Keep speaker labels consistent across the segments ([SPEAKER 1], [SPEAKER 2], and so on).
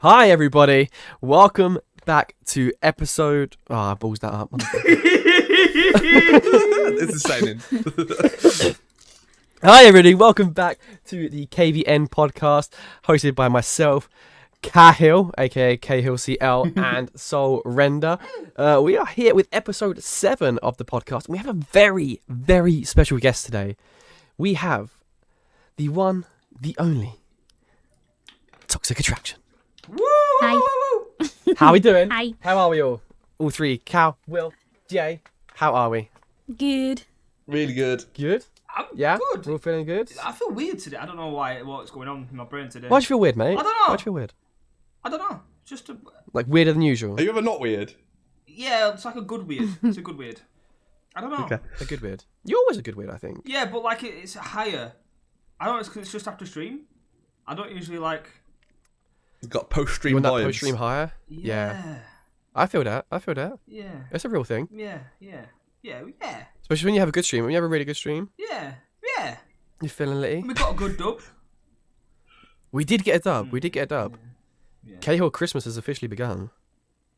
[SPEAKER 1] Hi, everybody. Welcome back to episode... Oh, I balls that up.
[SPEAKER 2] It's exciting.
[SPEAKER 1] Hi, everybody. Welcome back to the KBN Podcast, hosted by myself, Cahill, aka CahillCL, and Soul Render. We are here with episode 7 of the podcast. We have a very, very special guest today. We have the one, the only, ToxicAttraction.
[SPEAKER 3] Woo!
[SPEAKER 4] Hi.
[SPEAKER 1] How are we doing?
[SPEAKER 4] Hi.
[SPEAKER 1] How are we all? All three. Cal, Will, Jay. How are we?
[SPEAKER 4] Good.
[SPEAKER 2] Really good.
[SPEAKER 1] Good?
[SPEAKER 3] I'm
[SPEAKER 1] Yeah?
[SPEAKER 3] good.
[SPEAKER 1] We're all feeling good?
[SPEAKER 3] I feel weird today. I don't know what's going on in my brain today.
[SPEAKER 1] Why'd you feel weird, mate?
[SPEAKER 3] I don't know.
[SPEAKER 1] Why'd you feel weird?
[SPEAKER 3] I don't know. Just a...
[SPEAKER 1] Like weirder than usual?
[SPEAKER 2] Are you ever not weird?
[SPEAKER 3] Yeah, it's like a good weird. It's a good weird. I don't know.
[SPEAKER 2] Okay.
[SPEAKER 1] A good weird. You're always a good weird, I think.
[SPEAKER 3] Yeah, but like it's higher. I don't know, it's 'cause it's just after stream. I don't usually like...
[SPEAKER 2] You've got post-stream
[SPEAKER 1] You want that
[SPEAKER 2] vibes.
[SPEAKER 1] post-stream higher?
[SPEAKER 3] Yeah.
[SPEAKER 1] I feel that.
[SPEAKER 3] Yeah.
[SPEAKER 1] It's a real thing.
[SPEAKER 3] Yeah.
[SPEAKER 1] Especially when you have a good stream. When you have a really good stream,
[SPEAKER 3] Yeah.
[SPEAKER 1] you're feeling litty.
[SPEAKER 3] We got a good dub.
[SPEAKER 1] We did get a dub.
[SPEAKER 3] Yeah.
[SPEAKER 1] Cahill Christmas has officially begun.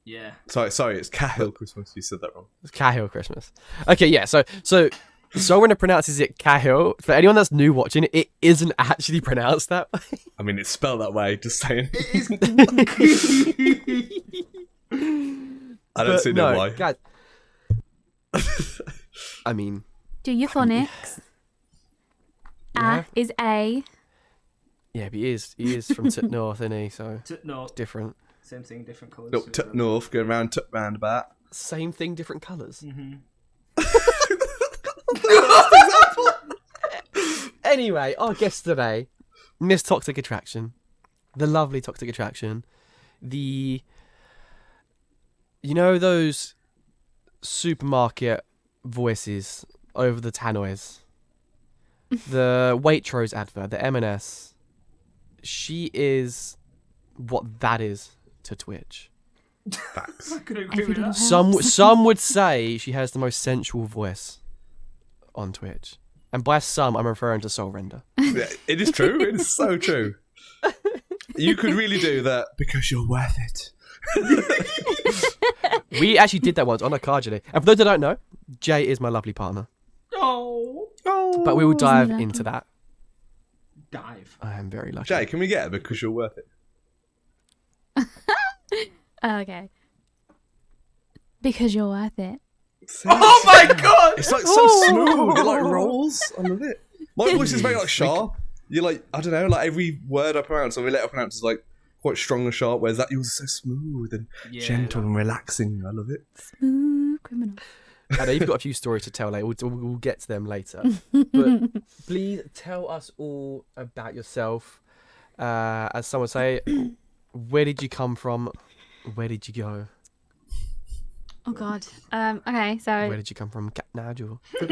[SPEAKER 3] Yeah.
[SPEAKER 2] Sorry, it's Cahill Christmas. You said that wrong.
[SPEAKER 1] It's Cahill Christmas. Okay, yeah, so when it pronounces it Cahill, for anyone that's new watching, it isn't actually pronounced that way.
[SPEAKER 2] I mean, it's spelled that way, just saying. I don't see no why.
[SPEAKER 1] God. I mean...
[SPEAKER 4] Do your phonics.
[SPEAKER 1] Yeah.
[SPEAKER 4] A is A.
[SPEAKER 1] Yeah, but he is from Tut North, isn't he? So
[SPEAKER 3] No,
[SPEAKER 1] it's different.
[SPEAKER 3] same thing, different colours.
[SPEAKER 2] Up to north, go around to roundabout.
[SPEAKER 1] Same thing, different colours.
[SPEAKER 3] Mm-hmm.
[SPEAKER 1] Anyway, our guest today, Miss ToxicAttraction, the lovely ToxicAttraction, you know those supermarket voices over the tannoys, the Waitrose advert, the M&S. She is what that is to Twitch.
[SPEAKER 2] Facts.
[SPEAKER 3] I could agree with that.
[SPEAKER 1] Some would say she has the most sensual voice on Twitch. And by some, I'm referring to Soul Render.
[SPEAKER 2] Yeah, it is true. It is so true. You could really do that because you're worth it.
[SPEAKER 1] We actually did that once on a car journey. And for those that don't know, Jay is my lovely partner.
[SPEAKER 3] Oh.
[SPEAKER 1] But we will dive
[SPEAKER 4] lovely.
[SPEAKER 1] into that.
[SPEAKER 3] Dive.
[SPEAKER 1] I am very lucky.
[SPEAKER 2] Jay, can we get it because you're worth it?
[SPEAKER 4] Okay. Because you're worth it.
[SPEAKER 3] Oh my god!
[SPEAKER 2] It's like so smooth. It like rolls. I love it. My voice is very like sharp. You're like, I don't know, like every word I pronounce or every letter I pronounce is like quite strong and sharp, whereas that yours is so smooth and gentle and relaxing. I love it.
[SPEAKER 4] Smooth criminal.
[SPEAKER 1] I know you've got a few stories to tell later. We'll get to them later. But please tell us all about yourself. As some would say, where did you come from? Where did you go?
[SPEAKER 4] Oh God. Okay, so
[SPEAKER 1] Where did you come from, Cat Nigel? I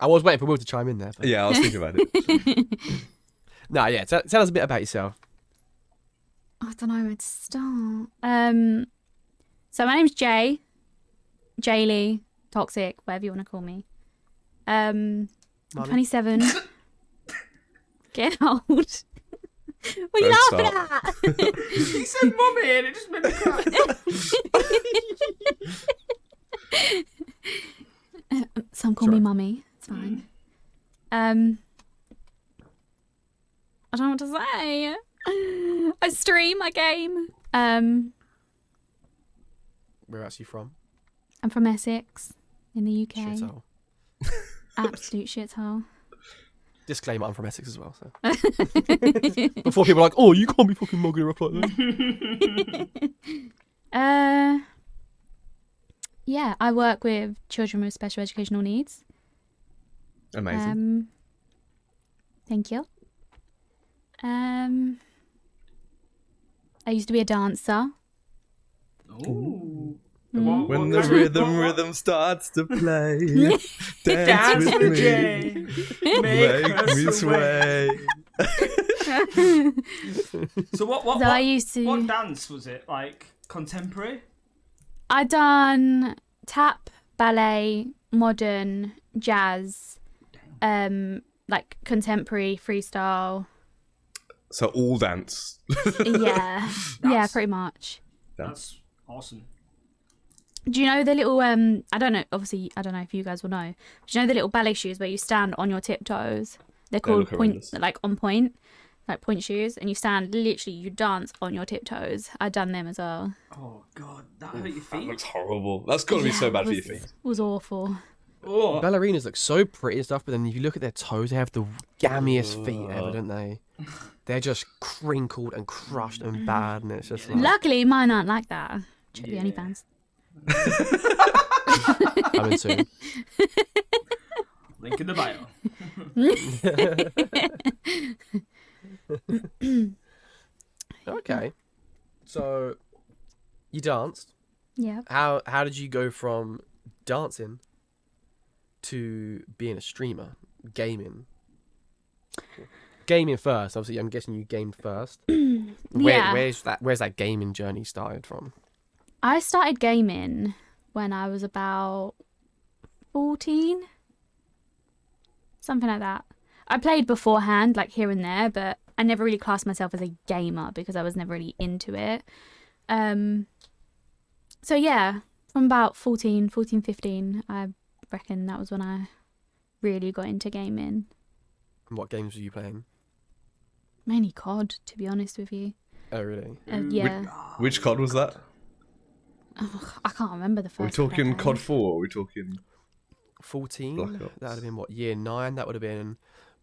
[SPEAKER 1] was waiting for Will to chime in there. But...
[SPEAKER 2] Yeah, I was thinking about it.
[SPEAKER 1] No, yeah. Tell us a bit about yourself.
[SPEAKER 4] I don't know where to start. So my name's Jay. Jaylee, Toxic, whatever you want to call me. I'm 27. Get old. What are you
[SPEAKER 2] Don't
[SPEAKER 4] laughing at?
[SPEAKER 3] He said mummy and it just made me cry.
[SPEAKER 4] Some call me mummy. It's fine. I don't know what to say. I stream, I game.
[SPEAKER 1] Where else are you from?
[SPEAKER 4] I'm from Essex in the UK.
[SPEAKER 1] Shithole.
[SPEAKER 4] Absolute shithole.
[SPEAKER 1] Disclaimer, I'm from Essex as well. So. Before people are like, oh, you can't be fucking mugging her up like that.
[SPEAKER 4] Yeah, I work with children with special educational needs.
[SPEAKER 2] Amazing.
[SPEAKER 4] Thank you. I used to be a dancer.
[SPEAKER 3] Ooh.
[SPEAKER 2] When the rhythm starts to play, dance with me,
[SPEAKER 3] Jay.
[SPEAKER 2] make me sway.
[SPEAKER 3] So what
[SPEAKER 4] I used to.
[SPEAKER 3] what dance was it? Like contemporary?
[SPEAKER 4] I done tap, ballet, modern, jazz, like contemporary, freestyle.
[SPEAKER 2] So all dance.
[SPEAKER 4] Yeah, yeah, pretty much.
[SPEAKER 3] That's awesome.
[SPEAKER 4] Do you know the little I don't know. Obviously, I don't know if you guys will know. Do you know the little ballet shoes where you stand on your tiptoes? They're called
[SPEAKER 2] look horrendous.
[SPEAKER 4] point shoes, and you stand literally. You dance on your tiptoes. I've done them as well.
[SPEAKER 3] Oh God, that hurt your
[SPEAKER 2] That
[SPEAKER 3] feet.
[SPEAKER 2] looks horrible. That's got to be so bad for your feet.
[SPEAKER 4] It was awful.
[SPEAKER 3] Oh,
[SPEAKER 1] Ballerinas look so pretty and stuff, but then if you look at their toes, they have the gammiest feet ever, don't they? They're just crinkled and crushed and bad, and it's just like...
[SPEAKER 4] Luckily, mine aren't like that. Check the OnlyFans.
[SPEAKER 1] Coming soon.
[SPEAKER 3] link in the bio.
[SPEAKER 1] Okay. So, you danced.
[SPEAKER 4] Yeah.
[SPEAKER 1] How did you go from dancing to being a streamer, gaming? Gaming first, obviously. I'm guessing you gamed first.
[SPEAKER 4] Yeah.
[SPEAKER 1] Where's that gaming journey started from?
[SPEAKER 4] I started gaming when I was about 14, something like that. I played beforehand, like here and there, but I never really classed myself as a gamer because I was never really into it. So yeah, from about 14, 15, I reckon that was when I really got into gaming.
[SPEAKER 1] And what games were you playing?
[SPEAKER 4] Mainly COD, to be honest with you.
[SPEAKER 1] Oh, really?
[SPEAKER 4] Yeah.
[SPEAKER 2] Which COD was that?
[SPEAKER 4] I can't remember the
[SPEAKER 2] Are we
[SPEAKER 4] first one I
[SPEAKER 2] talking
[SPEAKER 4] played.
[SPEAKER 2] COD 4 or are we talking...
[SPEAKER 1] 14?
[SPEAKER 2] Black Ops.
[SPEAKER 1] That would have been what? Year 9? That would have been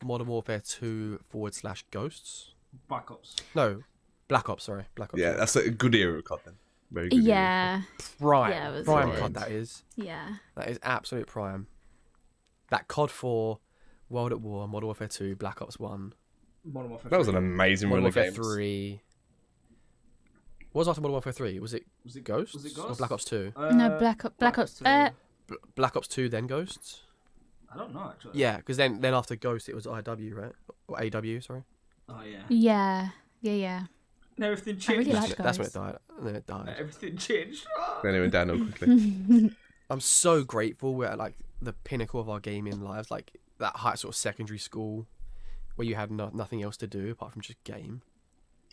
[SPEAKER 1] Modern Warfare 2 / Ghosts?
[SPEAKER 3] Backups.
[SPEAKER 1] No, Black Ops, sorry. Black Ops.
[SPEAKER 2] Yeah, that's a good era of COD then. Very good era.
[SPEAKER 4] Yeah.
[SPEAKER 1] Prime.
[SPEAKER 4] Yeah, it was
[SPEAKER 1] prime
[SPEAKER 4] good.
[SPEAKER 1] COD, that is.
[SPEAKER 4] Yeah.
[SPEAKER 1] That is absolute prime. That COD 4, World at War, Modern Warfare 2, Black Ops 1,
[SPEAKER 3] Modern Warfare
[SPEAKER 2] That was
[SPEAKER 3] 3.
[SPEAKER 2] an amazing
[SPEAKER 1] Modern
[SPEAKER 2] run of
[SPEAKER 1] Warfare
[SPEAKER 2] games.
[SPEAKER 1] 3. What was after Modern Warfare 3? Was it Ghosts?
[SPEAKER 3] Was it
[SPEAKER 1] Or
[SPEAKER 3] Ghosts?
[SPEAKER 1] Black Ops 2?
[SPEAKER 4] No, Black Ops.
[SPEAKER 1] Black Ops 2, then Ghosts?
[SPEAKER 3] I don't know actually.
[SPEAKER 1] Yeah, because then after Ghost, it was IW, right? Or AW, sorry.
[SPEAKER 3] Oh yeah.
[SPEAKER 4] Yeah.
[SPEAKER 3] And everything
[SPEAKER 4] I
[SPEAKER 3] changed.
[SPEAKER 4] really like
[SPEAKER 1] That's when it
[SPEAKER 4] Ghosts.
[SPEAKER 1] died. And then it died.
[SPEAKER 3] Everything changed.
[SPEAKER 2] Then it went downhill quickly.
[SPEAKER 1] I'm so grateful we're at like the pinnacle of our gaming lives, like that high sort of secondary school where you had nothing else to do apart from just game.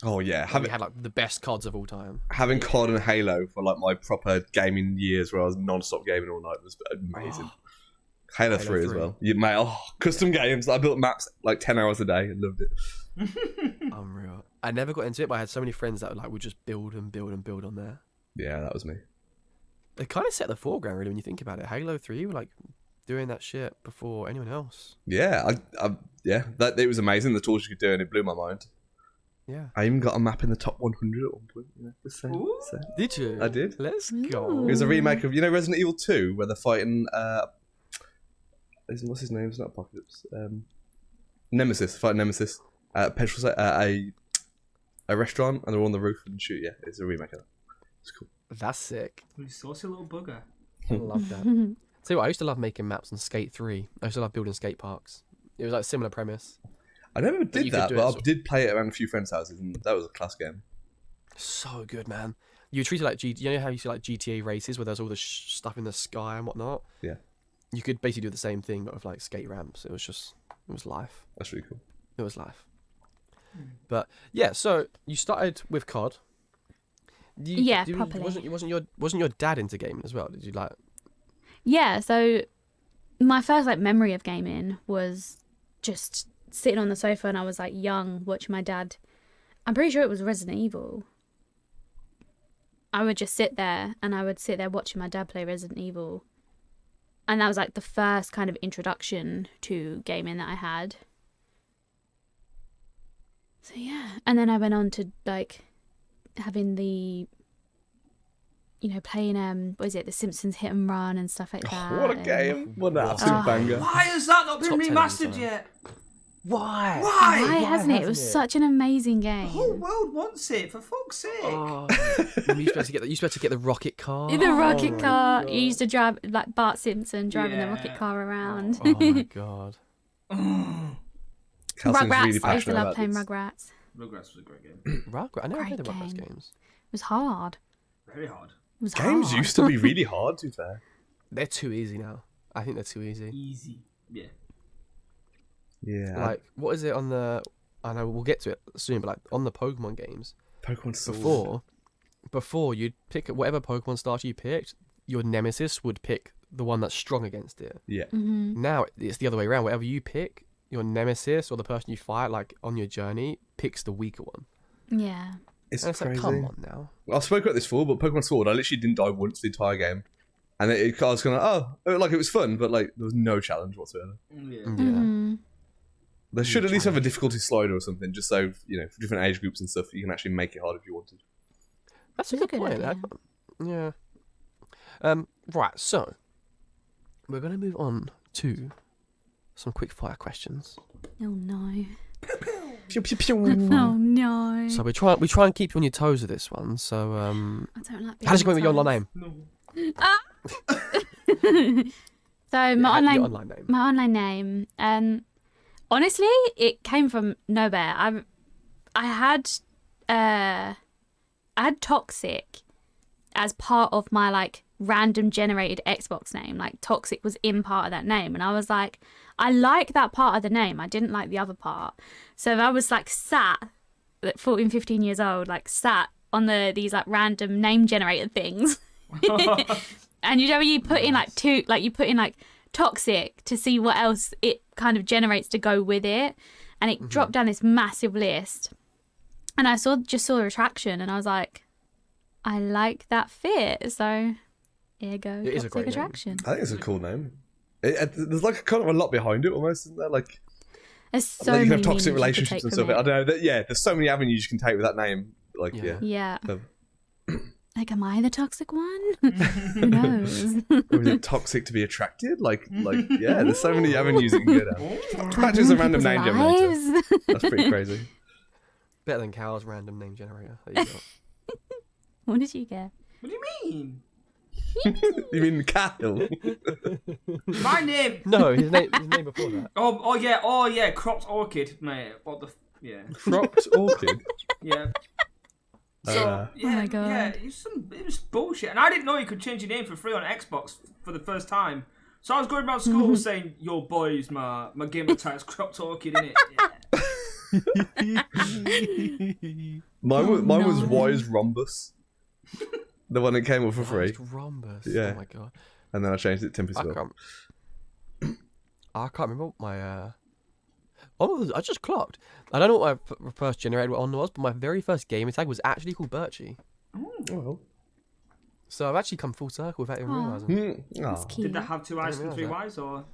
[SPEAKER 2] Oh yeah,
[SPEAKER 1] We had like the best CODs of all time.
[SPEAKER 2] having COD and Halo for like my proper gaming years where I was non-stop gaming all night was amazing. Halo 3 as
[SPEAKER 1] 3.
[SPEAKER 2] well. You mate, custom games. I built maps like 10 hours a day and loved it.
[SPEAKER 1] Unreal. I never got into it, but I had so many friends that would just build and build and build on there.
[SPEAKER 2] Yeah, that was me.
[SPEAKER 1] They kind of set the foreground really when you think about it. Halo 3 were like doing that shit before anyone else.
[SPEAKER 2] Yeah, that it was amazing the tools you could do and it blew my mind.
[SPEAKER 1] Yeah.
[SPEAKER 2] I even got a map in the top 100 at one point. You know, just saying,
[SPEAKER 3] Ooh.
[SPEAKER 2] just saying.
[SPEAKER 1] Did you?
[SPEAKER 2] I did.
[SPEAKER 1] Let's go.
[SPEAKER 2] It was a remake of Resident Evil 2 where they're fighting what's his name? It's not Apocalypse. Nemesis. Fighting Nemesis at a restaurant and they're on the roof and shoot. Yeah, it's a remake of that. It's cool.
[SPEAKER 1] That's sick.
[SPEAKER 3] You saucy little bugger.
[SPEAKER 1] I love that. Tell you what, I used to love making maps on Skate 3. I used to love building skate parks. It was like a similar premise.
[SPEAKER 2] I never
[SPEAKER 1] you
[SPEAKER 2] did
[SPEAKER 1] could
[SPEAKER 2] that,
[SPEAKER 1] do
[SPEAKER 2] but
[SPEAKER 1] it
[SPEAKER 2] I did play it around a few friends' houses and that was a class game.
[SPEAKER 1] So good, man. You were treated like you know how you see like GTA races where there's all the stuff in the sky and whatnot.
[SPEAKER 2] Yeah.
[SPEAKER 1] You could basically do the same thing, but with like skate ramps. It was life.
[SPEAKER 2] That's really cool.
[SPEAKER 1] It was life. But yeah, so you started with COD.
[SPEAKER 4] Properly.
[SPEAKER 1] Wasn't your dad into gaming as well? Did you like?
[SPEAKER 4] Yeah, so my first like memory of gaming was just sitting on the sofa and I was like young watching my dad. I'm pretty sure it was Resident Evil. I would just sit there and I would sit there watching my dad play Resident Evil. And that was like the first kind of introduction to gaming that I had. So yeah, and then I went on to like having the playing what is it, The Simpsons Hit and Run and stuff like that.
[SPEAKER 2] What a
[SPEAKER 4] and-
[SPEAKER 2] game! What an absolute
[SPEAKER 4] Oh.
[SPEAKER 2] banger!
[SPEAKER 3] Why has that not been
[SPEAKER 1] Top 10 of all
[SPEAKER 3] remastered
[SPEAKER 1] time.
[SPEAKER 3] yet?
[SPEAKER 1] Why?
[SPEAKER 3] Why?
[SPEAKER 4] Why hasn't it? It was such an amazing game.
[SPEAKER 3] The whole world wants it, for fuck's sake.
[SPEAKER 1] Oh, you supposed to get the rocket car.
[SPEAKER 4] The rocket
[SPEAKER 1] Oh my
[SPEAKER 4] car.
[SPEAKER 1] God.
[SPEAKER 4] You used to drive like Bart Simpson driving the
[SPEAKER 3] Yeah.
[SPEAKER 4] rocket car around.
[SPEAKER 1] Oh my god.
[SPEAKER 2] Kelsey's
[SPEAKER 4] Rugrats.
[SPEAKER 2] really
[SPEAKER 4] I used to
[SPEAKER 2] passionate
[SPEAKER 4] love
[SPEAKER 2] about
[SPEAKER 4] playing
[SPEAKER 2] this.
[SPEAKER 4] Rugrats.
[SPEAKER 3] Rugrats was a great game.
[SPEAKER 1] Rugrats. I never
[SPEAKER 4] Great
[SPEAKER 1] played the Rugrats
[SPEAKER 4] game.
[SPEAKER 1] games.
[SPEAKER 4] It was hard.
[SPEAKER 3] Very hard.
[SPEAKER 4] It was
[SPEAKER 2] Games
[SPEAKER 4] hard.
[SPEAKER 2] used to be really hard, to be fair.
[SPEAKER 1] They're too easy now. I think they're too easy.
[SPEAKER 3] Easy. Yeah.
[SPEAKER 2] Yeah.
[SPEAKER 1] Like, what is it on the I know we'll get to it soon, but like on the Pokemon games,
[SPEAKER 2] Pokemon Sword.
[SPEAKER 1] before you'd pick whatever Pokemon starter you picked, your nemesis would pick the one that's strong against it.
[SPEAKER 2] Yeah.
[SPEAKER 1] Now it's the other way around. Whatever you pick, your nemesis or the person you fight like on your journey picks the weaker one.
[SPEAKER 4] Yeah.
[SPEAKER 2] It's
[SPEAKER 1] And it's
[SPEAKER 2] crazy.
[SPEAKER 1] like, come on now.
[SPEAKER 2] I spoke about this before, but Pokemon Sword, I literally didn't die once the entire game. And I was kind of, like it was fun, but like there was no challenge whatsoever.
[SPEAKER 1] Yeah.
[SPEAKER 2] They should at least have a difficulty slider or something, just so, for different age groups and stuff, you can actually make it hard if you wanted.
[SPEAKER 1] That's a
[SPEAKER 4] That's a
[SPEAKER 1] good
[SPEAKER 4] good
[SPEAKER 1] point.
[SPEAKER 4] idea.
[SPEAKER 1] Yeah. Right, so we're going to move on to some quick fire questions.
[SPEAKER 4] Oh no.
[SPEAKER 2] Pew, pew, pew.
[SPEAKER 4] Oh no.
[SPEAKER 1] So we try and keep you on your toes with this one. So
[SPEAKER 4] I don't like.
[SPEAKER 1] how does it go with your online name?
[SPEAKER 4] So
[SPEAKER 1] Yeah,
[SPEAKER 4] my
[SPEAKER 1] your
[SPEAKER 4] online
[SPEAKER 1] online name.
[SPEAKER 4] my online name. Honestly, it came from nowhere. I had Toxic as part of my like random generated Xbox name. Like Toxic was in part of that name, and I was like, I like that part of the name. I didn't like the other part. So I was like sat at 14, 15 years old, like sat on these like random name generator things. And when you put in like Toxic to see what else it kind of generates to go with it, and it dropped down this massive list, and I just saw Attraction, and I was like, I like that fit, so here you go.
[SPEAKER 1] It is a great name.
[SPEAKER 4] Attraction.
[SPEAKER 2] I think it's a cool name. There's like kind of a lot behind it almost, isn't there? Like,
[SPEAKER 4] There's so
[SPEAKER 2] like you can
[SPEAKER 4] many
[SPEAKER 2] have toxic
[SPEAKER 4] meanings you could
[SPEAKER 2] relationships
[SPEAKER 4] take
[SPEAKER 2] and
[SPEAKER 4] from
[SPEAKER 2] stuff. I
[SPEAKER 4] it.
[SPEAKER 2] don't know. There's so many avenues you can take with that name. Like,
[SPEAKER 1] Yeah.
[SPEAKER 4] Yeah.
[SPEAKER 2] So-
[SPEAKER 4] Like, am I the toxic one? Who knows?
[SPEAKER 2] Or is it toxic to be attracted? Like, yeah, there's so many avenues you can go down. Back to a random name generator.
[SPEAKER 4] Lives?
[SPEAKER 2] That's pretty crazy.
[SPEAKER 1] Better than Cal's random name generator. There you go.
[SPEAKER 4] What did you get?
[SPEAKER 3] What do you mean?
[SPEAKER 2] You mean Cahill?
[SPEAKER 3] My name.
[SPEAKER 1] No, his name before that.
[SPEAKER 3] Oh yeah, cropped orchid, mate. What the? Yeah.
[SPEAKER 2] Cropped orchid?
[SPEAKER 3] Yeah. So yeah,
[SPEAKER 4] Oh my God.
[SPEAKER 3] yeah, it was bullshit, and I didn't know you could change your name for free on Xbox for the first time. So I was going around school saying, "Your boy's my gamer tag's cropped orchid, innit?" Yeah.
[SPEAKER 2] Mine was Wise Rhombus. The one that came up for free.
[SPEAKER 1] It's Rhombus.
[SPEAKER 2] Yeah.
[SPEAKER 1] Oh my god.
[SPEAKER 2] And then I changed it to Tempest
[SPEAKER 1] I can't remember what my I just clocked. I don't know what my first generated one was, but my very first gamer tag was actually called Biirchyyy.
[SPEAKER 2] Oh.
[SPEAKER 1] So I've actually come full circle without even
[SPEAKER 4] Aw.
[SPEAKER 1] realising.
[SPEAKER 4] That's cute.
[SPEAKER 3] Did that have 2 eyes
[SPEAKER 1] didn't
[SPEAKER 3] and 3
[SPEAKER 1] realise
[SPEAKER 3] Ys, or?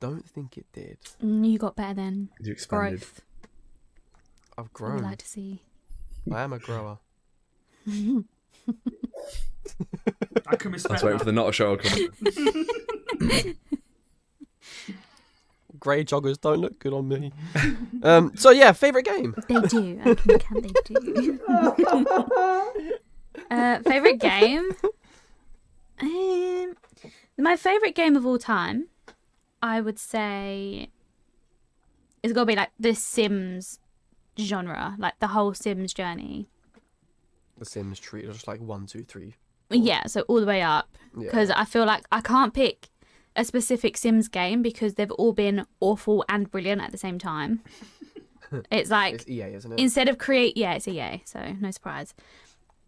[SPEAKER 1] Don't think it did.
[SPEAKER 4] You got better then.
[SPEAKER 2] You expanded.
[SPEAKER 4] Growth.
[SPEAKER 1] I've
[SPEAKER 4] I would
[SPEAKER 1] grown.
[SPEAKER 4] like to see.
[SPEAKER 1] I am a grower.
[SPEAKER 3] I can respect
[SPEAKER 2] I was waiting for
[SPEAKER 3] that.
[SPEAKER 2] the not a show comment.
[SPEAKER 1] Grey joggers don't look good on me. So yeah, favourite game.
[SPEAKER 4] They do. Can they do? Favorite game? My favorite game of all time, I would say, it's got to be like the Sims genre, like the whole Sims journey.
[SPEAKER 1] The Sims tree, just like 1, 2, 3.
[SPEAKER 4] Yeah, so all the way up.
[SPEAKER 1] Yeah.
[SPEAKER 4] Because I feel like I can't pick a specific Sims game because they've all been awful and brilliant at the same time. It's like,
[SPEAKER 1] It's EA, isn't it?
[SPEAKER 4] instead of it's EA, so no surprise.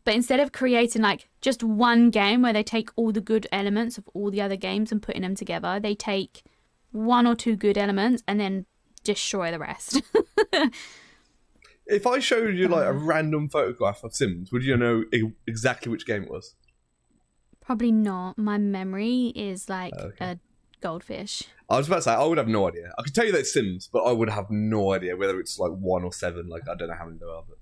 [SPEAKER 4] But instead of creating like just one game where they take all the good elements of all the other games and putting them together, they take 1 or 2 good elements and then destroy the rest.
[SPEAKER 2] If I showed you like a random photograph of Sims, would you know exactly which game it was?
[SPEAKER 4] Probably not. My memory is like
[SPEAKER 2] Okay.
[SPEAKER 4] a goldfish.
[SPEAKER 2] I was about to say, I would have no idea. I could tell you that it's Sims, but I would have no idea whether it's like 1 or 7. Like, I don't know how many there are. But...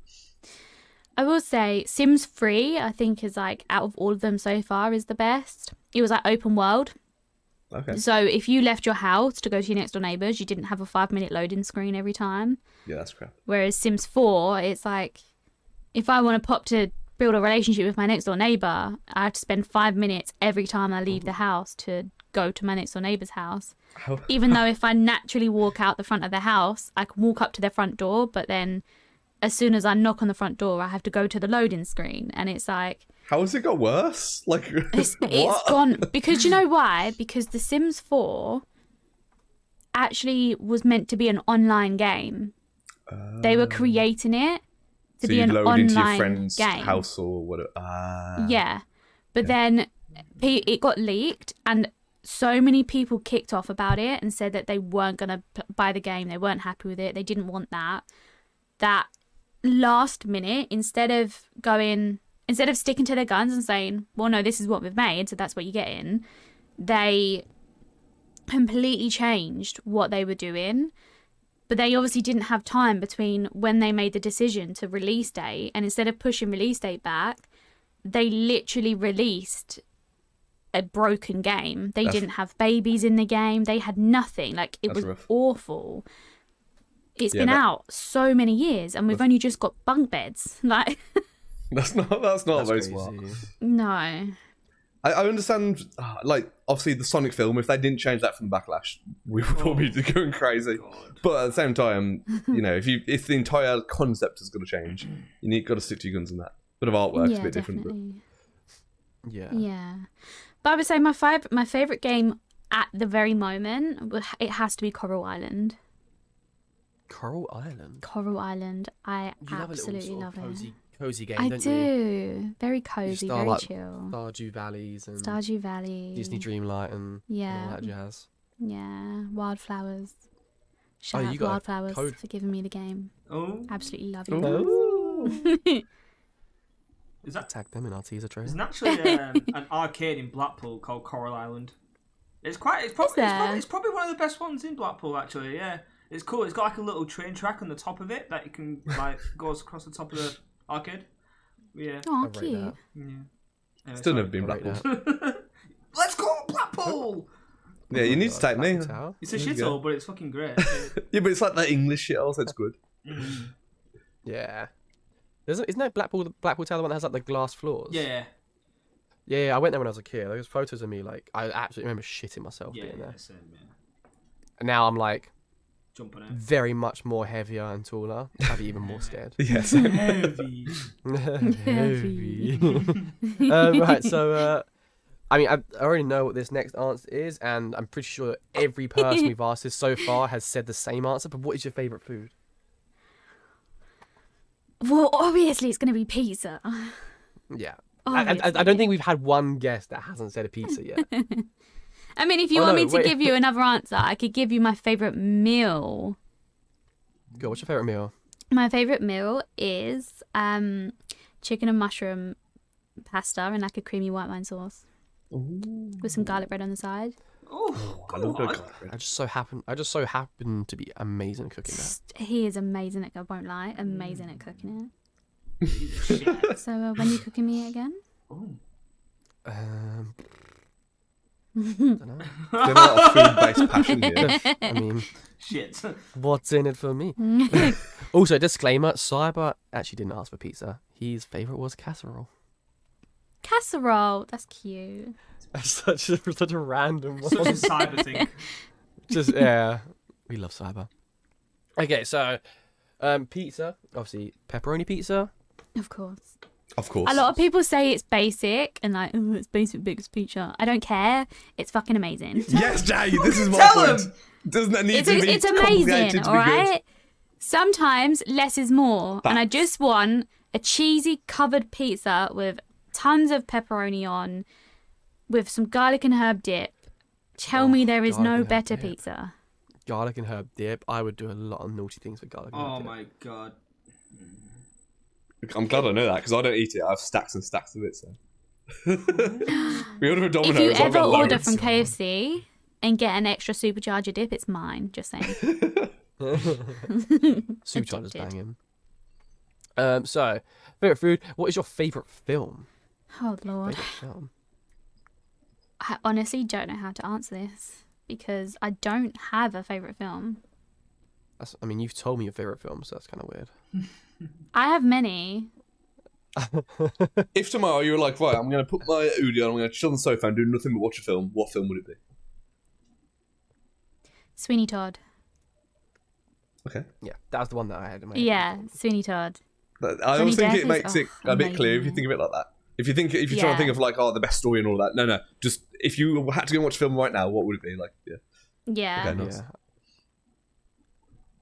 [SPEAKER 4] I will say Sims 3, I think, is like out of all of them so far is the best. It was like open world.
[SPEAKER 2] Okay.
[SPEAKER 4] So if you left your house to go to your next door neighbours, you didn't have a 5-minute loading screen every time.
[SPEAKER 2] Yeah, that's crap.
[SPEAKER 4] Whereas Sims 4, it's like, if I want to pop to build a relationship with my next door neighbour, I have to spend 5 minutes every time I leave the house to go to my next door neighbour's house. Even though if I naturally walk out the front of the house, I can walk up to their front door, but then as soon as I knock on the front door, I have to go to the loading screen. And it's like,
[SPEAKER 2] How has it got worse? Like,
[SPEAKER 4] it's
[SPEAKER 2] what?
[SPEAKER 4] gone. Because you know why? Because The Sims 4, actually was meant to be an online game. They were creating it to be an online
[SPEAKER 2] into your friend's
[SPEAKER 4] game.
[SPEAKER 2] house or whatever.
[SPEAKER 4] Yeah. But then it got leaked, and so many people kicked off about it and said that they weren't going to buy the game. They weren't happy with it. They didn't want that. That last minute, instead of sticking to their guns and saying, well, no, this is what we've made, so that's what you get in, they completely changed what they were doing. But they obviously didn't have time between when they made the decision to release date, and instead of pushing release date back, they literally released a broken game. They didn't have babies in the game. They had nothing. Like, it was
[SPEAKER 2] rough.
[SPEAKER 4] Awful. It's been out so many years, and we've only just got bunk beds. Like,
[SPEAKER 2] That's not very
[SPEAKER 1] crazy.
[SPEAKER 2] smart.
[SPEAKER 4] no.
[SPEAKER 2] I understand, like, obviously the Sonic film, if they didn't change that from Backlash, we would all be going crazy. But at the same time, you know, if the entire concept is going to change, got to stick to your guns in that. Bit of artwork's a bit different.
[SPEAKER 4] Definitely.
[SPEAKER 2] But...
[SPEAKER 4] Yeah. But I would say my favourite game at the very moment, it has to be Coral Island.
[SPEAKER 1] Coral Island.
[SPEAKER 4] Coral Island. I
[SPEAKER 1] You
[SPEAKER 4] absolutely
[SPEAKER 1] love
[SPEAKER 4] love
[SPEAKER 1] a little
[SPEAKER 4] it.
[SPEAKER 1] cozy game,
[SPEAKER 4] I
[SPEAKER 1] don't
[SPEAKER 4] do.
[SPEAKER 1] you?
[SPEAKER 4] Very cozy,
[SPEAKER 1] Star,
[SPEAKER 4] very
[SPEAKER 1] like,
[SPEAKER 4] chill.
[SPEAKER 1] Stardew Valleys and
[SPEAKER 4] Stardew Valley.
[SPEAKER 1] Disney Dreamlight and
[SPEAKER 4] Yeah.
[SPEAKER 1] all that jazz.
[SPEAKER 4] Yeah. Wildflowers. Shout out
[SPEAKER 1] you
[SPEAKER 4] to
[SPEAKER 1] got a
[SPEAKER 4] Wildflowers
[SPEAKER 1] code.
[SPEAKER 4] for giving me the game.
[SPEAKER 3] Oh,
[SPEAKER 4] Absolutely love you
[SPEAKER 1] Ooh.
[SPEAKER 4] guys.
[SPEAKER 3] is that?
[SPEAKER 1] Tag them in our teaser trailer.
[SPEAKER 3] There's actually an arcade in Blackpool called Coral Island. It's probably one of the best ones in Blackpool, actually. Yeah, it's cool. It's got like a little train track on the top of it that you can like goes across the top of the arcade. Yeah.
[SPEAKER 4] Oh,
[SPEAKER 1] rate
[SPEAKER 4] cute.
[SPEAKER 1] that.
[SPEAKER 3] Yeah. Anyway,
[SPEAKER 2] Still never
[SPEAKER 3] sorry.
[SPEAKER 2] been
[SPEAKER 1] I rate
[SPEAKER 2] Blackpool.
[SPEAKER 1] that.
[SPEAKER 3] Let's go Blackpool.
[SPEAKER 2] Yeah, you need to take me.
[SPEAKER 1] Tower?
[SPEAKER 3] It's a
[SPEAKER 2] There you go.
[SPEAKER 3] shithole, but it's fucking great.
[SPEAKER 2] Yeah, but it's like that English shit also, it's good.
[SPEAKER 1] Yeah. Isn't that Blackpool Tower the one that has like the glass floors?
[SPEAKER 3] Yeah.
[SPEAKER 1] Yeah, I went there when I was a kid. There was photos of me, like, I absolutely remember shitting myself
[SPEAKER 3] Yeah.
[SPEAKER 1] being there.
[SPEAKER 3] Same, yeah.
[SPEAKER 1] And now I'm like
[SPEAKER 3] Jumping out.
[SPEAKER 1] very much more heavier and taller. I'd be even more scared.
[SPEAKER 2] Yes.
[SPEAKER 3] Heavy.
[SPEAKER 1] Heavy. Right, so I mean, I already know what this next answer is, and I'm pretty sure that every person we've asked this so far has said the same answer. But what is your favourite food?
[SPEAKER 4] Well, obviously it's going to be pizza.
[SPEAKER 1] Yeah.
[SPEAKER 4] Obviously.
[SPEAKER 1] I don't think we've had one guest that hasn't said a pizza yet.
[SPEAKER 4] I mean, if you
[SPEAKER 1] Oh,
[SPEAKER 4] want
[SPEAKER 1] no,
[SPEAKER 4] me to
[SPEAKER 1] wait.
[SPEAKER 4] give you another answer, I could give you my favourite meal.
[SPEAKER 1] Go, what's your favourite meal?
[SPEAKER 4] My favourite meal is chicken and mushroom pasta and like a creamy white wine sauce with some garlic bread on the side.
[SPEAKER 3] Oh,
[SPEAKER 2] I love
[SPEAKER 3] God.
[SPEAKER 2] good garlic bread.
[SPEAKER 1] I just so happen to be amazing at cooking that.
[SPEAKER 4] He is amazing at, I won't lie, amazing at cooking
[SPEAKER 3] Shit.
[SPEAKER 4] it. So when are you cooking me it again?
[SPEAKER 3] Oh.
[SPEAKER 1] Dunno.
[SPEAKER 2] There's a lot of food-based passion here.
[SPEAKER 1] I mean,
[SPEAKER 3] Shit.
[SPEAKER 1] what's in it for me? Also, disclaimer: Cyber actually didn't ask for pizza. His favourite was casserole.
[SPEAKER 4] Casserole, that's cute.
[SPEAKER 1] That's such a random one.
[SPEAKER 3] Such a cyber thing.
[SPEAKER 1] Just yeah, we love Cyber. Okay, so pizza, obviously pepperoni pizza.
[SPEAKER 4] Of course.
[SPEAKER 2] Of course.
[SPEAKER 4] A lot of people say it's basic and like, oh, it's basic biggest pizza. I don't care. It's fucking amazing.
[SPEAKER 2] Yes, Jay, this is my
[SPEAKER 3] Tell
[SPEAKER 2] point.
[SPEAKER 3] him!
[SPEAKER 2] Doesn't it need
[SPEAKER 4] It's,
[SPEAKER 2] to be
[SPEAKER 4] it's
[SPEAKER 2] complicated
[SPEAKER 4] amazing,
[SPEAKER 2] to
[SPEAKER 4] all
[SPEAKER 2] be good?
[SPEAKER 4] right? Sometimes less is more. And I just want a cheesy covered pizza with tons of pepperoni on, with some garlic and herb dip. Tell me there is
[SPEAKER 1] garlic
[SPEAKER 4] no
[SPEAKER 1] and herb
[SPEAKER 4] better
[SPEAKER 1] dip.
[SPEAKER 4] pizza.
[SPEAKER 1] Garlic and herb dip. I would do a lot of naughty things with garlic and herb
[SPEAKER 3] Oh
[SPEAKER 1] dip.
[SPEAKER 3] my god.
[SPEAKER 2] I'm glad I know that because I don't eat it. I have stacks and stacks of it. So we order a
[SPEAKER 4] If
[SPEAKER 2] Domino's.
[SPEAKER 4] you
[SPEAKER 2] I've
[SPEAKER 4] ever
[SPEAKER 2] got
[SPEAKER 4] order
[SPEAKER 2] loads.
[SPEAKER 4] from KFC and get an extra supercharger dip, it's mine. Just saying.
[SPEAKER 1] Supercharger's
[SPEAKER 4] Addicted.
[SPEAKER 1] banging. So favorite food. What is your favorite film?
[SPEAKER 4] Oh, Lord.
[SPEAKER 1] Favorite film.
[SPEAKER 4] I honestly don't know how to answer this because I don't have a favourite film.
[SPEAKER 1] I mean, you've told me your favorite film, so that's kind of weird.
[SPEAKER 4] I have many.
[SPEAKER 2] If tomorrow you were like, right, I'm going to put my hoodie on, I'm going to chill on the sofa and do nothing but watch a film, what film would it be?
[SPEAKER 4] Sweeney Todd.
[SPEAKER 2] Okay.
[SPEAKER 1] Yeah, that was the one that I had in my head.
[SPEAKER 4] Yeah, Sweeney Todd.
[SPEAKER 2] I always think
[SPEAKER 4] Depp
[SPEAKER 2] it
[SPEAKER 4] is-
[SPEAKER 2] makes it a bit clear if you
[SPEAKER 4] amazing.
[SPEAKER 2] think of it like that. If you're trying to
[SPEAKER 4] Yeah.
[SPEAKER 2] think of like, oh, the best story and all that. No. Just if you had to go and watch a film right now, what would it be? Like, yeah.
[SPEAKER 4] Yeah.
[SPEAKER 2] Okay, nice.
[SPEAKER 1] Yeah.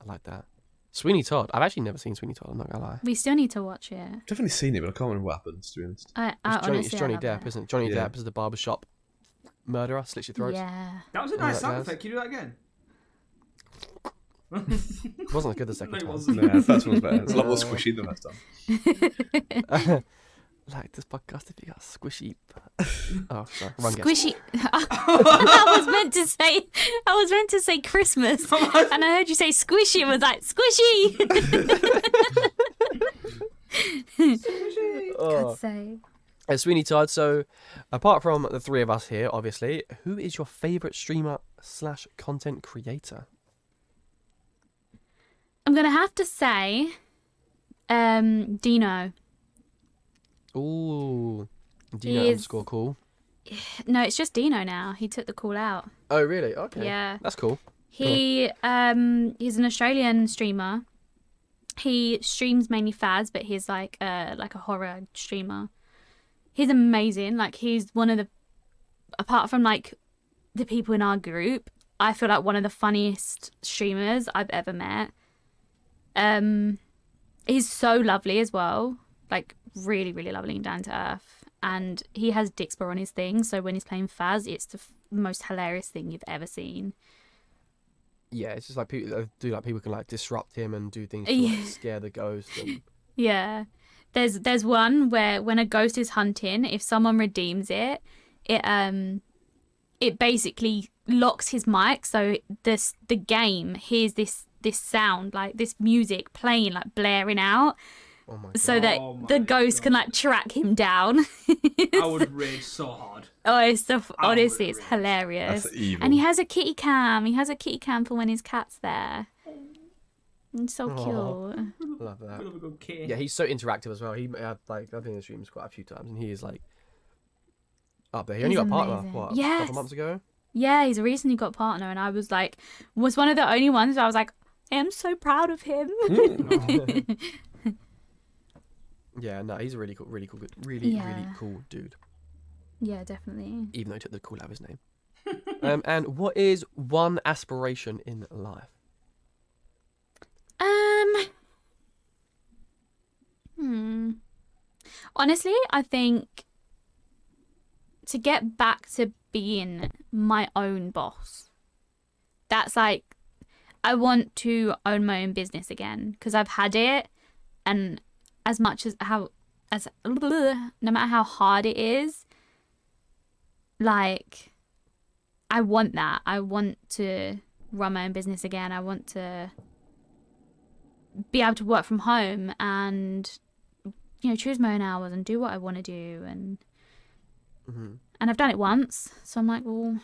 [SPEAKER 1] I like that. Sweeney Todd. I've actually never seen Sweeney Todd. I'm not gonna lie.
[SPEAKER 4] We still need to watch it.
[SPEAKER 2] Definitely seen it, but I can't remember what happens, to be honest.
[SPEAKER 1] It's Johnny Depp, isn't it? Johnny Depp is the barbershop murderer, slits your throat.
[SPEAKER 4] Yeah.
[SPEAKER 3] That was a nice sound effect. Can you do that again?
[SPEAKER 1] It wasn't as good the second
[SPEAKER 3] No, it
[SPEAKER 1] time.
[SPEAKER 3] wasn't.
[SPEAKER 2] No, the first one was better. It's a lot more squishy than last time.
[SPEAKER 1] Like this podcast if you got squishy. Oh, sorry. Wrong guess.
[SPEAKER 4] Squishy. I was meant to say Christmas, and I heard you say squishy. And was like squishy. God's sake.
[SPEAKER 1] Sweeney Todd. So, apart from the three of us here, obviously, who is your favourite streamer / content creator?
[SPEAKER 4] I'm gonna have to say, Dino.
[SPEAKER 1] Ooh, Dino underscore cool.
[SPEAKER 4] No, it's just Dino now. He took the call out.
[SPEAKER 1] Oh, really? Okay.
[SPEAKER 4] Yeah.
[SPEAKER 1] That's cool.
[SPEAKER 4] He's an Australian streamer. He streams mainly Faz, but he's like a horror streamer. He's amazing. Like, he's one of the, apart from like the people in our group, I feel like one of the funniest streamers I've ever met. He's so lovely as well. Like, really, really lovely and down to earth. And he has Dixper on his thing, so when he's playing Faz, it's the most hilarious thing you've ever seen.
[SPEAKER 1] Yeah, it's just like people can like disrupt him and do things to like, scare the ghost. And...
[SPEAKER 4] Yeah. There's one where when a ghost is hunting, if someone redeems it, it basically locks his mic, so the game hears this sound, like this music playing, like blaring out.
[SPEAKER 1] Oh my God.
[SPEAKER 4] So that the ghost can like track him down.
[SPEAKER 3] I would rage so hard.
[SPEAKER 4] Oh, honestly, it's hilarious.
[SPEAKER 2] That's evil.
[SPEAKER 4] And he has a kitty cam. He has a kitty cam for when his cat's there. It's so cute.
[SPEAKER 1] Love that.
[SPEAKER 3] Love a good kitty.
[SPEAKER 1] Yeah, he's so interactive as well. He had like I've been in the streams quite a few times, and he is like up there. He only
[SPEAKER 4] He's
[SPEAKER 1] got a partner
[SPEAKER 4] amazing.
[SPEAKER 1] a
[SPEAKER 4] Yes.
[SPEAKER 1] couple months ago.
[SPEAKER 4] Yeah, he's recently got a partner, and I was one of the only ones where I was like, I am so proud of him.
[SPEAKER 1] Yeah, no, he's a really cool, really cool dude.
[SPEAKER 4] Yeah, definitely.
[SPEAKER 1] Even though he took the cool out of his name. And what is one aspiration in life?
[SPEAKER 4] Honestly, I think to get back to being my own boss. That's like, I want to own my own business again, because I've had it, and no matter how hard it is, like, I want that. I want to run my own business again. I want to be able to work from home and, choose my own hours and do what I want to do. And I've done it once, so I'm like, well,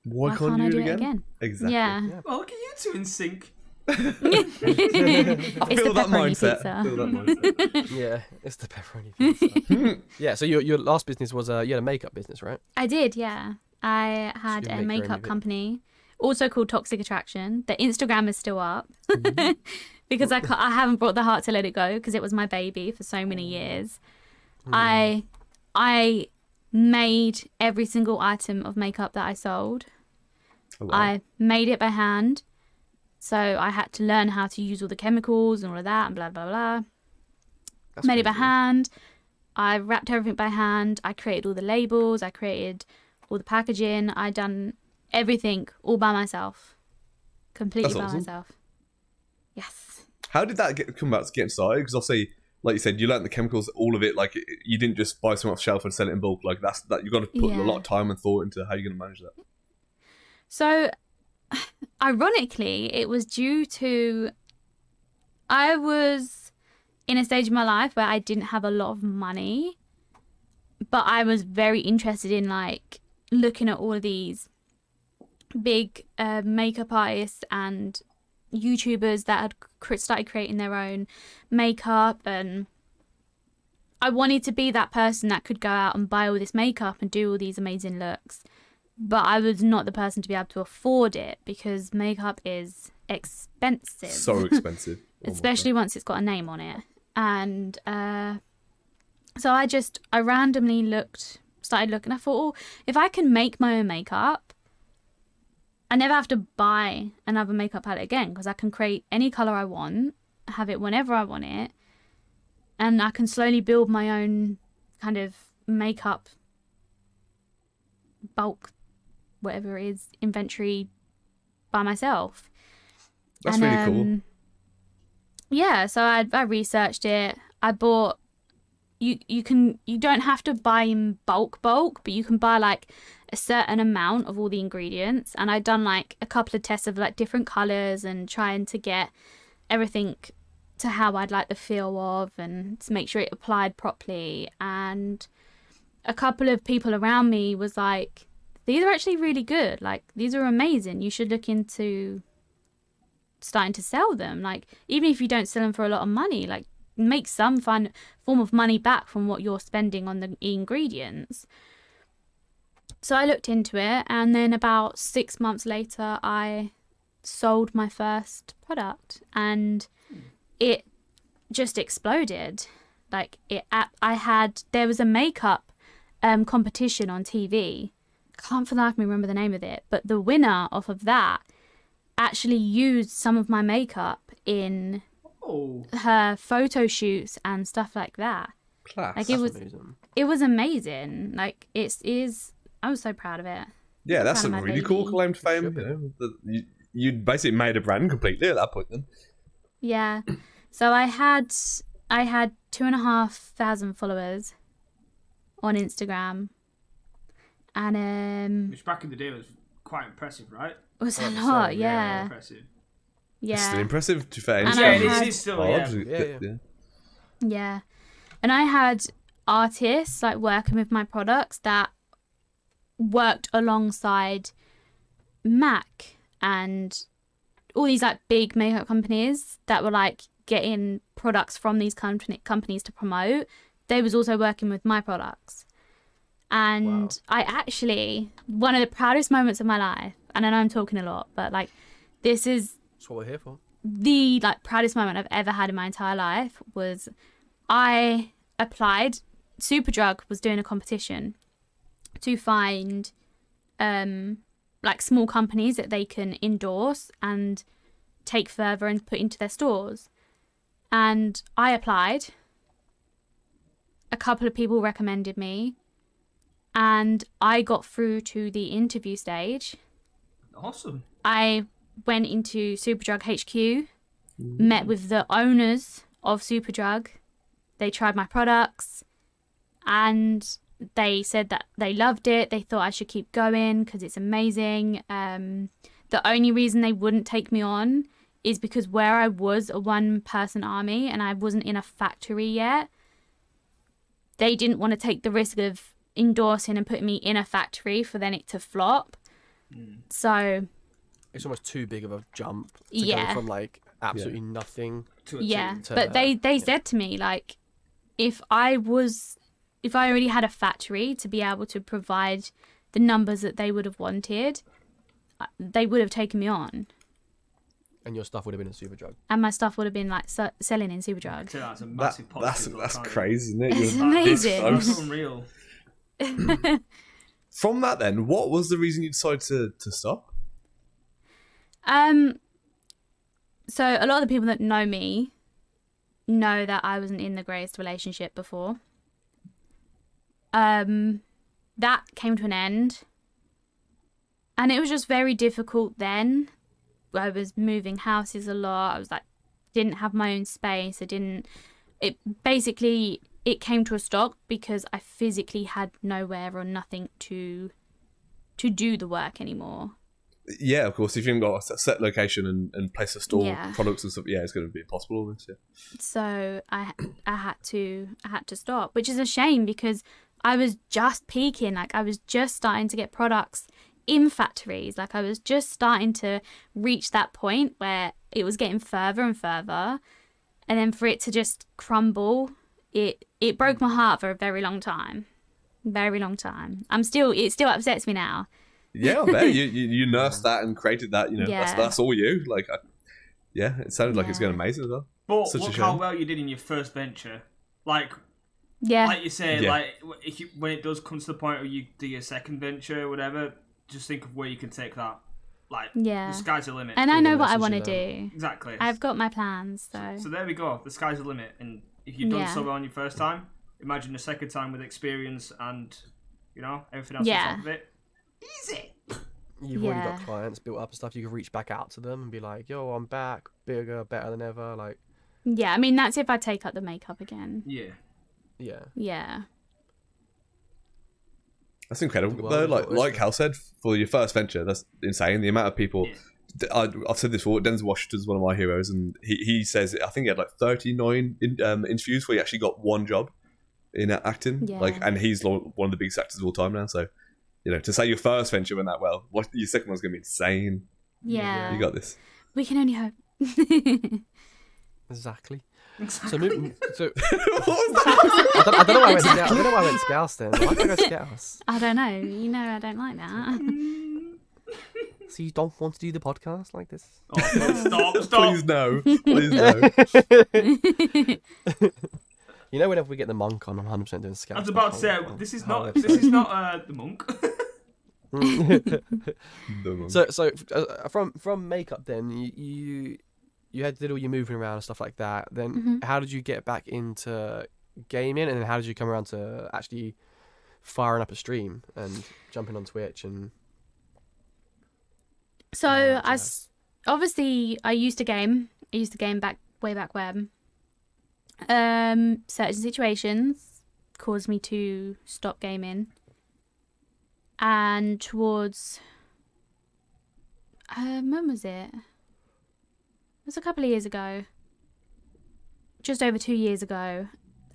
[SPEAKER 4] why can't I do it again?
[SPEAKER 2] Exactly.
[SPEAKER 4] Yeah.
[SPEAKER 3] Well, look at you two in sync.
[SPEAKER 2] I feel that mindset.
[SPEAKER 1] Yeah, it's the pepperoni pizza. Yeah, so your last business was you had a makeup business, right?
[SPEAKER 4] I did, yeah. I had
[SPEAKER 1] you
[SPEAKER 4] a
[SPEAKER 1] make your own
[SPEAKER 4] makeup company, also called ToxicAttraction. The Instagram is still up because I haven't brought the heart to let it go, because it was my baby for so many years. I made every single item of makeup that I sold.
[SPEAKER 2] Oh, wow.
[SPEAKER 4] I made it by hand. So I had to learn how to use all the chemicals and all of that and blah, blah, blah.
[SPEAKER 1] That's
[SPEAKER 4] Made it by
[SPEAKER 1] pretty cool.
[SPEAKER 4] hand. I wrapped everything by hand. I created all the labels. I created all the packaging. I done everything all by myself. Completely
[SPEAKER 2] That's
[SPEAKER 4] by
[SPEAKER 2] awesome.
[SPEAKER 4] myself. Yes.
[SPEAKER 2] How did that come about to getting started? Because obviously, like you said, you learned the chemicals, all of it. Like, you didn't just buy something off the shelf and sell it in bulk. Like, that you've got to put a lot of time and thought into how you're going to manage that.
[SPEAKER 4] So, ironically, it was due to, I was in a stage of my life where I didn't have a lot of money, but I was very interested in like looking at all of these big makeup artists and YouTubers that had started creating their own makeup, and I wanted to be that person that could go out and buy all this makeup and do all these amazing looks. But I was not the person to be able to afford it, because makeup is expensive.
[SPEAKER 2] So expensive.
[SPEAKER 4] Especially once it's got a name on it. And so I randomly started looking. I thought, oh, if I can make my own makeup I never have to buy another makeup palette again because I can create any color I want, have it whenever I want it, and I can slowly build my own kind of makeup bulk, whatever it is, inventory by myself.
[SPEAKER 2] That's really cool.
[SPEAKER 4] Yeah, so I researched it. I bought. You don't have to buy in bulk, but you can buy like a certain amount of all the ingredients. And I'd done like a couple of tests of like different colors and trying to get everything to how I'd like the feel of and to make sure it applied properly. And a couple of people around me was like, these are actually really good. Like, these are amazing. You should look into starting to sell them. Like, even if you don't sell them for a lot of money, like, make some form of money back from what you're spending on the ingredients. So I looked into it, and then about 6 months later, I sold my first product, and it just exploded. Like, there was a makeup competition on TV. Can't for the life of me remember the name of it, but the winner off of that actually used some of my makeup in her photo shoots and stuff like that.
[SPEAKER 2] Class.
[SPEAKER 4] Like,
[SPEAKER 1] Amazing.
[SPEAKER 4] it was amazing. Like, I was so proud of it.
[SPEAKER 2] Yeah, that's a
[SPEAKER 4] Proud of my
[SPEAKER 2] really cool
[SPEAKER 4] baby.
[SPEAKER 2] claim to fame. You know, you basically made a brand completely at that point then.
[SPEAKER 4] Yeah. So I had 2,500 followers on Instagram, and
[SPEAKER 3] Which back in the day was quite impressive, right?
[SPEAKER 4] it was a
[SPEAKER 1] Oh,
[SPEAKER 4] lot.
[SPEAKER 1] so,
[SPEAKER 4] Yeah.
[SPEAKER 3] Impressive.
[SPEAKER 2] It's still
[SPEAKER 4] Yeah.
[SPEAKER 2] impressive to fair.
[SPEAKER 4] And
[SPEAKER 2] Instagram
[SPEAKER 4] I
[SPEAKER 3] Yeah,
[SPEAKER 4] had-
[SPEAKER 3] it is still,
[SPEAKER 2] hard.
[SPEAKER 3] yeah.
[SPEAKER 4] Yeah. And I had artists like working with my products that worked alongside MAC and all these like big makeup companies that were like getting products from these companies to promote. They was also working with my products. And
[SPEAKER 1] Wow.
[SPEAKER 4] I actually, one of the proudest moments of my life, and I know I'm talking a lot, but like, this is
[SPEAKER 1] That's what we're here for.
[SPEAKER 4] the like proudest moment I've ever had in my entire life. Was I applied. Superdrug was doing a competition to find like small companies that they can endorse and take further and put into their stores. And I applied. A couple of people recommended me, and I got through to the interview stage.
[SPEAKER 3] Awesome.
[SPEAKER 4] I went into Superdrug HQ, met with the owners of Superdrug. They tried my products, and they said that they loved it. They thought I should keep going because it's amazing. The only reason they wouldn't take me on is because where I was a one-person army and I wasn't in a factory yet, they didn't want to take the risk of endorsing and putting me in a factory for then it to flop. So
[SPEAKER 1] It's almost too big of a jump to
[SPEAKER 4] Yeah.
[SPEAKER 1] go from like absolutely nothing.
[SPEAKER 3] To a
[SPEAKER 4] yeah,
[SPEAKER 3] team.
[SPEAKER 4] but they said to me, like, if I already had a factory to be able to provide the numbers that they would have wanted, they would have taken me on,
[SPEAKER 1] And your stuff would have been in Superdrug.
[SPEAKER 4] and my stuff would have been like selling in Superdrug.
[SPEAKER 3] So that's a massive positive.
[SPEAKER 2] That's
[SPEAKER 3] can't it?
[SPEAKER 2] crazy, isn't it?
[SPEAKER 4] It's
[SPEAKER 2] You're this
[SPEAKER 4] amazing.
[SPEAKER 2] close.
[SPEAKER 3] That's unreal.
[SPEAKER 2] From that, then, what was the reason you decided to stop?
[SPEAKER 4] So a lot of the people that know me know that I wasn't in the greatest relationship before. That came to an end, and it was just very difficult then. I was moving houses a lot. I was like, didn't have my own space. It came to a stop because I physically had nowhere or nothing to do the work anymore.
[SPEAKER 2] Yeah, of course. If you haven't got a set location and place to store
[SPEAKER 4] Yeah.
[SPEAKER 2] products and stuff, yeah, it's going to be impossible. All this, yeah.
[SPEAKER 4] So I had to stop, which is a shame because I was just peaking. Like, I was just starting to get products in factories. Like, I was just starting to reach that point where it was getting further and further, and then for it to just crumble, it broke my heart for a very long time. It still upsets me now.
[SPEAKER 2] Yeah, I bet you nursed that and created that. You know,
[SPEAKER 4] Yeah.
[SPEAKER 2] that's all you. Like, yeah, it sounded like it's going
[SPEAKER 4] Yeah.
[SPEAKER 2] amazing as well.
[SPEAKER 3] But
[SPEAKER 2] Such a
[SPEAKER 3] look how
[SPEAKER 2] shame.
[SPEAKER 3] well you did in your first venture. Like
[SPEAKER 4] Yeah.
[SPEAKER 3] you say,
[SPEAKER 2] Yeah.
[SPEAKER 3] like when it does come to the point where you do your second venture or whatever, just think of where you can take that. Like,
[SPEAKER 4] Yeah.
[SPEAKER 3] the sky's the limit.
[SPEAKER 4] And I know what I
[SPEAKER 1] message
[SPEAKER 4] want to
[SPEAKER 1] you
[SPEAKER 4] do.
[SPEAKER 3] Exactly.
[SPEAKER 4] I've got my plans, so.
[SPEAKER 3] So there we go. The sky's the limit. And if you've done
[SPEAKER 4] Yeah.
[SPEAKER 3] so well on your first time, imagine the second time with experience and, you know, everything else
[SPEAKER 4] Yeah.
[SPEAKER 3] on top of it. Easy.
[SPEAKER 1] You've already
[SPEAKER 4] Yeah.
[SPEAKER 1] got clients built up and stuff. You can reach back out to them and be like, "Yo, I'm back, bigger, better than ever." Like,
[SPEAKER 4] Yeah, I mean, that's if I take up the makeup again.
[SPEAKER 3] Yeah.
[SPEAKER 1] yeah.
[SPEAKER 4] Yeah.
[SPEAKER 2] That's incredible.
[SPEAKER 1] Well,
[SPEAKER 2] Though,
[SPEAKER 1] well,
[SPEAKER 2] like Hal said, for your first venture, that's insane. The amount of people.
[SPEAKER 3] Yeah.
[SPEAKER 2] I've said this before. Denzel Washington's one of my heroes, and he says I think he had like 39 interviews where he actually got one job in acting.
[SPEAKER 4] Yeah.
[SPEAKER 2] Like, and he's one of the biggest actors of all time now. So, you know, to say your first venture went that well, your second one's gonna be insane.
[SPEAKER 4] Yeah.
[SPEAKER 2] You got this.
[SPEAKER 4] We can only hope.
[SPEAKER 1] Exactly. So, moving, so
[SPEAKER 2] What was that?
[SPEAKER 1] I don't know why I went. I don't know why I went Scouse then. Why did I go Scouse?
[SPEAKER 4] I don't know. You know, I don't like that.
[SPEAKER 1] So you don't want to do the podcast like this?
[SPEAKER 3] Oh, stop.
[SPEAKER 2] Please no. Please no.
[SPEAKER 1] You know, whenever we get the monk on, I'm 100% doing Scouse.
[SPEAKER 3] I was about to say, this is not the monk.
[SPEAKER 1] From makeup, then you had to do all your moving around and stuff like that. Then how did you get back into gaming, and then how did you come around to actually firing up a stream and jumping on Twitch and?
[SPEAKER 4] So obviously I used to game. I used to game way back when. Certain situations caused me to stop gaming. And towards when was it? It was a couple of years ago. Just over 2 years ago,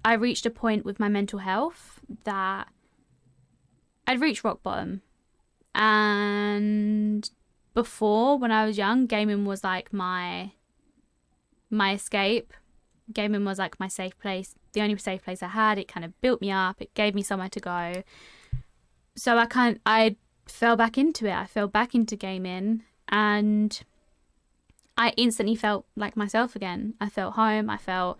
[SPEAKER 4] I reached a point with my mental health that I'd reached rock bottom. And before, when I was young, gaming was like my escape. Gaming was like my safe place, the only safe place I had. It kind of built me up. It gave me somewhere to go. So I fell back into it. I fell back into gaming, and I instantly felt like myself again. I felt home. I felt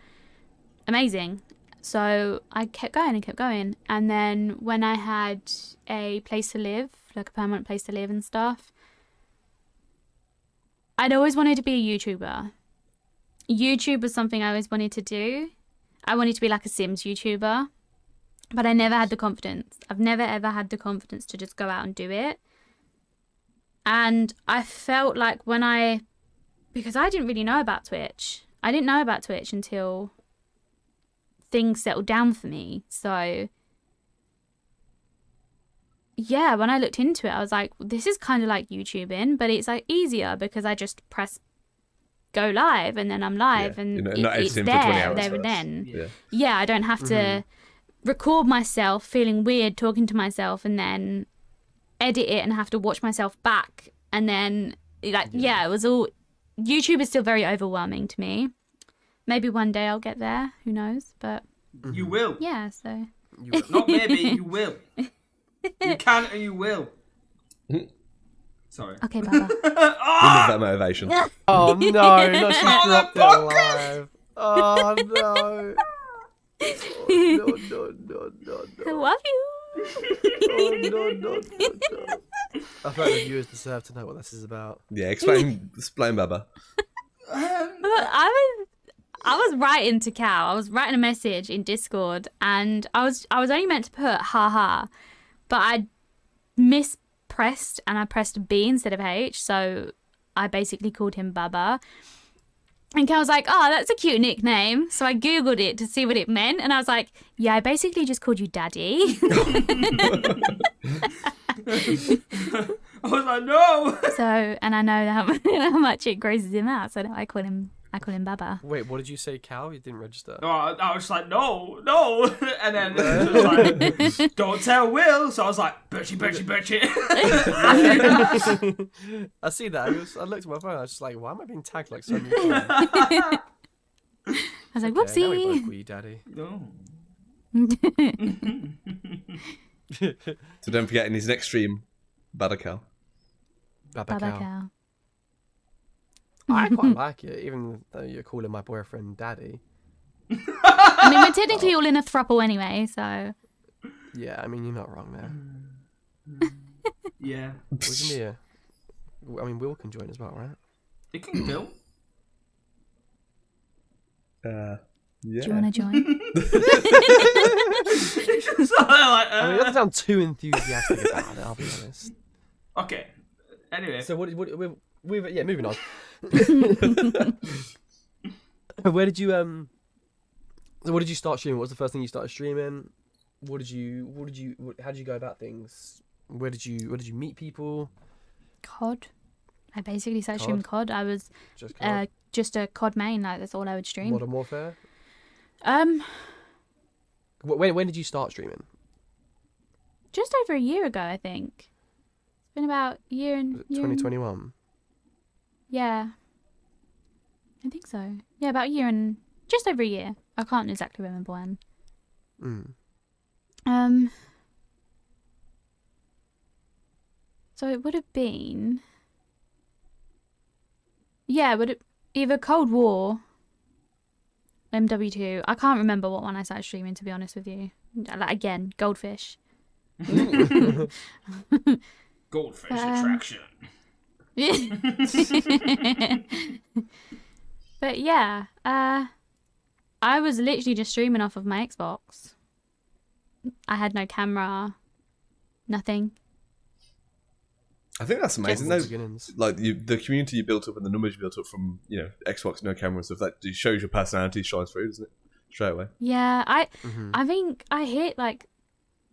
[SPEAKER 4] amazing. So I kept going. And then when I had a place to live, like a permanent place to live and stuff, I'd always wanted to be a YouTuber. YouTube was something I always wanted to do. I wanted to be like a Sims YouTuber, but I never had the confidence. I've never ever had the confidence to just go out and do it. And I felt like because I didn't really know about Twitch. I didn't know about Twitch until things settled down for me. So yeah, when I looked into it, I was like, this is kind of like YouTubing, but it's like easier because I just press go live and then I'm live, and it's there, there and then. Yeah, I don't have to record myself feeling weird talking to myself and then edit it and have to watch myself back. And then it was all... YouTube is still very overwhelming to me. Maybe one day I'll get there, who knows, but...
[SPEAKER 3] You will.
[SPEAKER 4] Yeah, so...
[SPEAKER 3] Not maybe, you will. You can and you will. Sorry.
[SPEAKER 4] Okay, Baba.
[SPEAKER 2] We love that motivation.
[SPEAKER 1] Oh no, not she dropped it alive. Oh no. Oh, no.
[SPEAKER 4] I love you.
[SPEAKER 1] Oh no. I feel like the viewers deserve to know what this is about.
[SPEAKER 2] Yeah, explain, Baba.
[SPEAKER 4] I was writing to Cal. I was writing a message in Discord, and I was only meant to put haha, but I mispressed and I pressed B instead of H, so I basically called him Baba. And Cal was like, "Oh, that's a cute nickname." So I googled it to see what it meant, and I was like, "Yeah, I basically just called you Daddy."
[SPEAKER 3] I was like, no.
[SPEAKER 4] So, and I know how much it grosses him out, so I call him Baba.
[SPEAKER 1] Wait, what did you say, Cal? You didn't register.
[SPEAKER 3] Oh, I was like, no. And then it was like, don't tell Will. So I was like, Biirchyyy.
[SPEAKER 1] I see that. I looked at my phone. I was just like, why am I being tagged like so many times?
[SPEAKER 4] I was like,
[SPEAKER 1] Okay, now we both
[SPEAKER 4] whoopsie.
[SPEAKER 1] call you Daddy.
[SPEAKER 3] No.
[SPEAKER 2] So don't forget in his next stream, Badakal.
[SPEAKER 1] Baba
[SPEAKER 4] Baba
[SPEAKER 1] Cal.
[SPEAKER 4] Cal.
[SPEAKER 1] I quite like it, even though you're calling my boyfriend Daddy.
[SPEAKER 4] I mean, we're technically all in a throuple anyway, so.
[SPEAKER 1] Yeah, I mean, you're not wrong there.
[SPEAKER 3] Yeah.
[SPEAKER 1] We I mean, Will can join as well, right?
[SPEAKER 3] You can Bill.
[SPEAKER 2] Yeah.
[SPEAKER 4] Do you want to join?
[SPEAKER 1] I mean, it doesn't sound too enthusiastic about it, I'll be honest.
[SPEAKER 3] Okay. Anyway.
[SPEAKER 1] So moving on. Where did you So what did you start streaming? What was the first thing you started streaming? How did you go about things? Where did you meet people?
[SPEAKER 4] COD. I basically started streaming COD. I was
[SPEAKER 1] Just
[SPEAKER 4] just a COD main. Like that's all I would stream.
[SPEAKER 1] Modern Warfare.
[SPEAKER 4] Um,
[SPEAKER 1] When did you start streaming?
[SPEAKER 4] just over a year ago, I think. It's been about a year and
[SPEAKER 1] 2021.
[SPEAKER 4] Yeah. I think so. Yeah, about a year and just over a year. I can't exactly remember when. So it would have been. Yeah, would it either Cold War, MW2. I can't remember what one I started streaming, to be honest with you. Like, again, Goldfish.
[SPEAKER 3] Goldfish attraction.
[SPEAKER 4] But yeah, I was literally just streaming off of my Xbox. I had no camera, nothing.
[SPEAKER 2] I think that's amazing. Though,
[SPEAKER 1] Beginnings.
[SPEAKER 2] like the community you built up and the numbers you built up from Xbox, no camera and stuff. That shows your personality shines through, doesn't it? Straight away.
[SPEAKER 4] Yeah, I think I hit like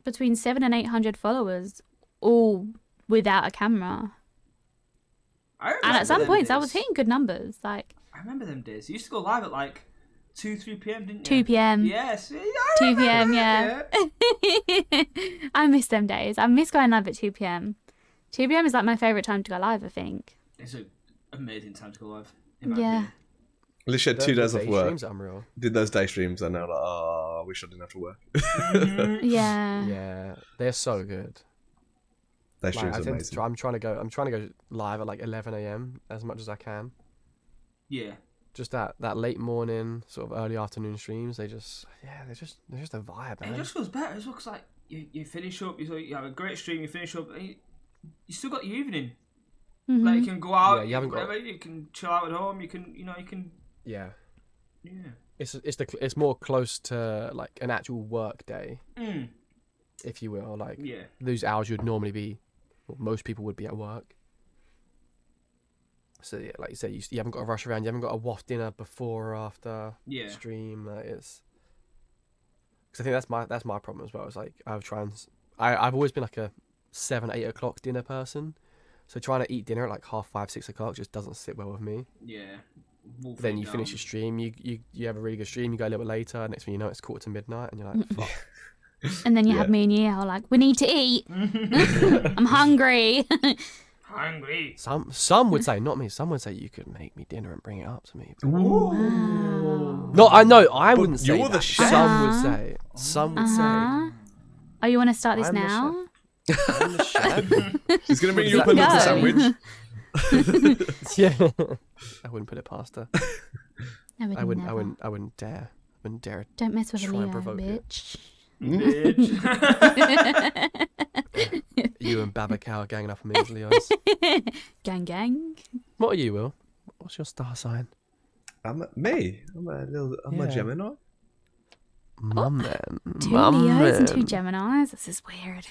[SPEAKER 4] between 700 and 800 followers, all without a camera. And at some points, I was hitting good numbers. Like
[SPEAKER 3] I remember them days. You used to go live at like 2-3 p.m, didn't you?
[SPEAKER 4] 2 p.m.
[SPEAKER 3] Yes.
[SPEAKER 4] 2 p.m. Yeah. I miss them days. I miss going live at 2 p.m. 2 p.m. is like my favourite time to go live, I think.
[SPEAKER 3] It's an amazing time to go live.
[SPEAKER 4] Yeah.
[SPEAKER 2] At least you had 2 days off work.
[SPEAKER 1] Streams are unreal.
[SPEAKER 2] Did those day streams and now like, I wish I didn't have to work.
[SPEAKER 4] Yeah.
[SPEAKER 1] Yeah, they're so good.
[SPEAKER 2] Day streams are
[SPEAKER 1] I'm
[SPEAKER 2] amazing.
[SPEAKER 1] trying to go live at like 11 a.m. as much as I can.
[SPEAKER 3] Yeah.
[SPEAKER 1] Just that late morning, sort of early afternoon streams. They're just a vibe, man.
[SPEAKER 3] It just feels better as well, because like you finish up, you have a great stream, you finish up, and you still got your evening.
[SPEAKER 4] Mm-hmm.
[SPEAKER 3] Like you can go out,
[SPEAKER 1] Yeah, you haven't got-
[SPEAKER 3] you can chill out at home, you can.
[SPEAKER 1] Yeah.
[SPEAKER 3] Yeah.
[SPEAKER 1] It's more close to like an actual work day,
[SPEAKER 3] Mm.
[SPEAKER 1] if you will. Like
[SPEAKER 3] Yeah.
[SPEAKER 1] those hours you'd normally be, well, most people would be at work. So yeah, like you said, you haven't got to rush around. You haven't got to waft dinner before or after
[SPEAKER 3] Yeah.
[SPEAKER 1] stream. Like because I think that's my problem as well. It's like I've always been like a 7-8 o'clock dinner person. So trying to eat dinner at like 5:30, 6 o'clock just doesn't sit well with me.
[SPEAKER 3] Yeah.
[SPEAKER 1] Then you finish your stream, you have a really good stream, you go a little bit later, next thing you know it's 1:45 and you're like, fuck.
[SPEAKER 4] And then you have me and you are like, we need to eat. I'm hungry.
[SPEAKER 3] Hungry.
[SPEAKER 1] Some would say, not me, some would say you could make me dinner and bring it up to me.
[SPEAKER 4] Wow.
[SPEAKER 1] No, I know, I wouldn't say
[SPEAKER 2] you're the
[SPEAKER 1] that.
[SPEAKER 2] chef.
[SPEAKER 1] Some would say.
[SPEAKER 4] Oh, you want to start this
[SPEAKER 1] I'm the
[SPEAKER 4] now?
[SPEAKER 1] I'm the chef.
[SPEAKER 2] She's going to bring you up a
[SPEAKER 4] Go.
[SPEAKER 2] little sandwich.
[SPEAKER 1] Yeah. I wouldn't put it past her.
[SPEAKER 4] No,
[SPEAKER 1] I wouldn't dare.
[SPEAKER 4] Don't mess with
[SPEAKER 1] try
[SPEAKER 4] Leo,
[SPEAKER 1] and provoke it.
[SPEAKER 4] bitch.
[SPEAKER 3] Bitch.
[SPEAKER 1] You and Babacow ganging up on me as Leos.
[SPEAKER 4] Gang, gang.
[SPEAKER 1] What are you, Will? What's your star sign?
[SPEAKER 2] I'm a Gemini.
[SPEAKER 1] Mum then.
[SPEAKER 4] Two
[SPEAKER 1] Mum
[SPEAKER 4] Leos and
[SPEAKER 1] then.
[SPEAKER 4] 2 Geminis. This is weird.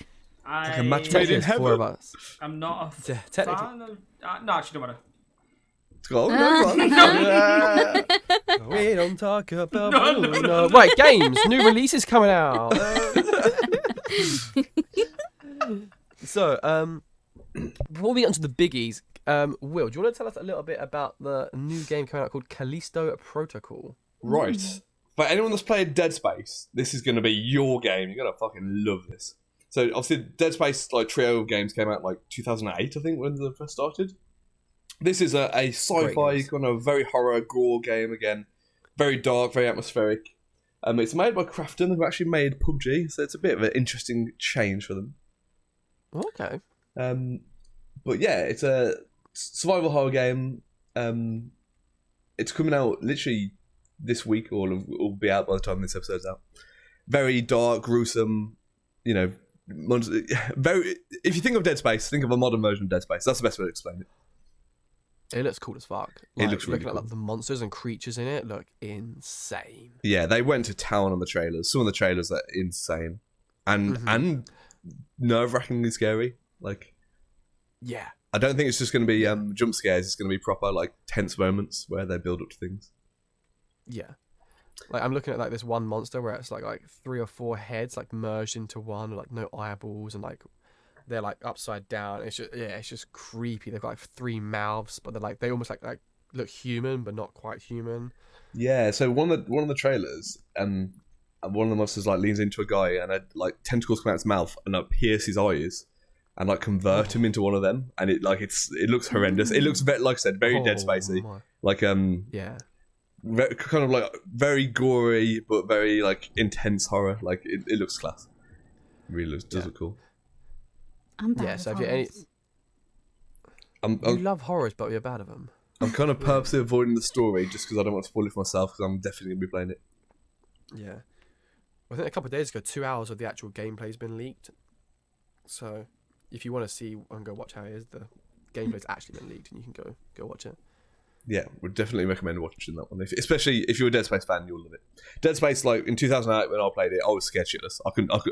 [SPEAKER 2] Like a match made
[SPEAKER 1] Technically,
[SPEAKER 2] in
[SPEAKER 1] it's 4 of
[SPEAKER 2] heaven.
[SPEAKER 1] us.
[SPEAKER 3] I'm not a
[SPEAKER 1] Technically-
[SPEAKER 3] fan of... no, actually, don't matter.
[SPEAKER 2] Oh, no,
[SPEAKER 1] We don't talk about no. Right, games. New releases coming out. So, before we get onto the biggies, Will, do you want to tell us a little bit about the new game coming out called Callisto Protocol?
[SPEAKER 2] Right. For anyone that's played Dead Space, this is going to be your game. You're going to fucking love this. So, obviously, Dead Space trio games came out 2008, I think, when they first started. This is a sci-fi, kind of very horror, gore game again. Very dark, very atmospheric. It's made by Krafton, who actually made PUBG, so it's a bit of an interesting change for them.
[SPEAKER 1] Okay.
[SPEAKER 2] But yeah, it's a survival horror game. It's coming out literally this week, or will be out by the time this episode's out. Very dark, gruesome, very. If you think of Dead Space, think of a modern version of Dead Space. That's the best way to explain it.
[SPEAKER 1] It looks cool as fuck.
[SPEAKER 2] It looks really
[SPEAKER 1] looking at
[SPEAKER 2] cool.
[SPEAKER 1] like, the monsters and creatures in it look insane.
[SPEAKER 2] Yeah, they went to town on the trailers. Some of the trailers are insane, and nerve-wrackingly scary. Like,
[SPEAKER 1] Yeah.
[SPEAKER 2] I don't think it's just going to be jump scares. It's going to be proper like tense moments where they build up to things.
[SPEAKER 1] Yeah. Like I'm looking at like this one monster where it's like 3 or 4 heads like merged into one with like no eyeballs and like they're like upside down. It's just creepy. They've got like 3 mouths, but they almost like look human but not quite human.
[SPEAKER 2] Yeah. So one of the trailers, one of the monsters like leans into a guy and like tentacles come out his mouth and like pierce his eyes and like convert him into one of them. And it looks horrendous. It looks like I said, very Dead Spacey.
[SPEAKER 1] My.
[SPEAKER 2] Like
[SPEAKER 1] Yeah.
[SPEAKER 2] kind of like very gory but very like intense horror. Like it looks class. It really does look cool.
[SPEAKER 4] I'm bad
[SPEAKER 1] Yeah,
[SPEAKER 4] with
[SPEAKER 1] so if you're any
[SPEAKER 2] I'm
[SPEAKER 1] you love horrors but you're bad at them.
[SPEAKER 2] I'm kind of purposely avoiding the story just because I don't want to spoil it for myself because I'm definitely going to be playing it.
[SPEAKER 1] Yeah. I think a couple of days ago 2 hours of the actual gameplay's been leaked. So if you want to see and go watch how it is, the gameplay's actually been leaked and you can go watch it.
[SPEAKER 2] Yeah, would definitely recommend watching that one. Especially if you're a Dead Space fan, you'll love it. Dead Space, like in 2008 when I played it, I was scared shitless.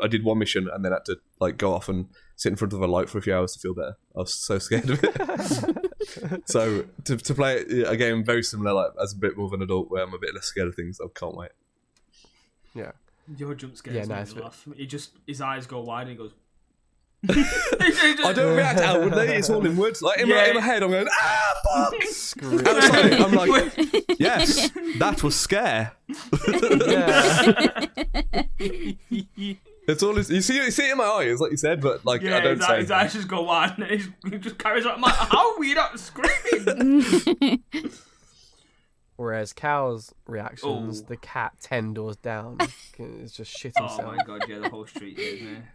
[SPEAKER 2] I did one mission and then had to like go off and sit in front of a light for a few hours to feel better. I was so scared of it. So to play a game very similar, like as a bit more of an adult, where I'm a bit less scared of things, I can't wait.
[SPEAKER 1] Yeah.
[SPEAKER 3] Your jump scares
[SPEAKER 1] Yeah,
[SPEAKER 3] make
[SPEAKER 1] nice,
[SPEAKER 3] me
[SPEAKER 1] but-
[SPEAKER 3] laugh. His eyes go wide and he goes.
[SPEAKER 2] I don't react outwardly; it's all inwards. Like in my head, I'm going, fuck!
[SPEAKER 1] Screw
[SPEAKER 2] Outside, I'm like, yes, that was scare.
[SPEAKER 1] Yeah.
[SPEAKER 2] It's all. You see it in my eyes, like you said, but like I don't say.
[SPEAKER 3] His eyes just go wide and he just carries on. I'm like, how are we not screaming?
[SPEAKER 1] Whereas Cal's reactions,
[SPEAKER 3] Oh.
[SPEAKER 1] the cat 10 doors down is just shit
[SPEAKER 3] Oh
[SPEAKER 1] himself.
[SPEAKER 3] my god, yeah, the whole street is, man.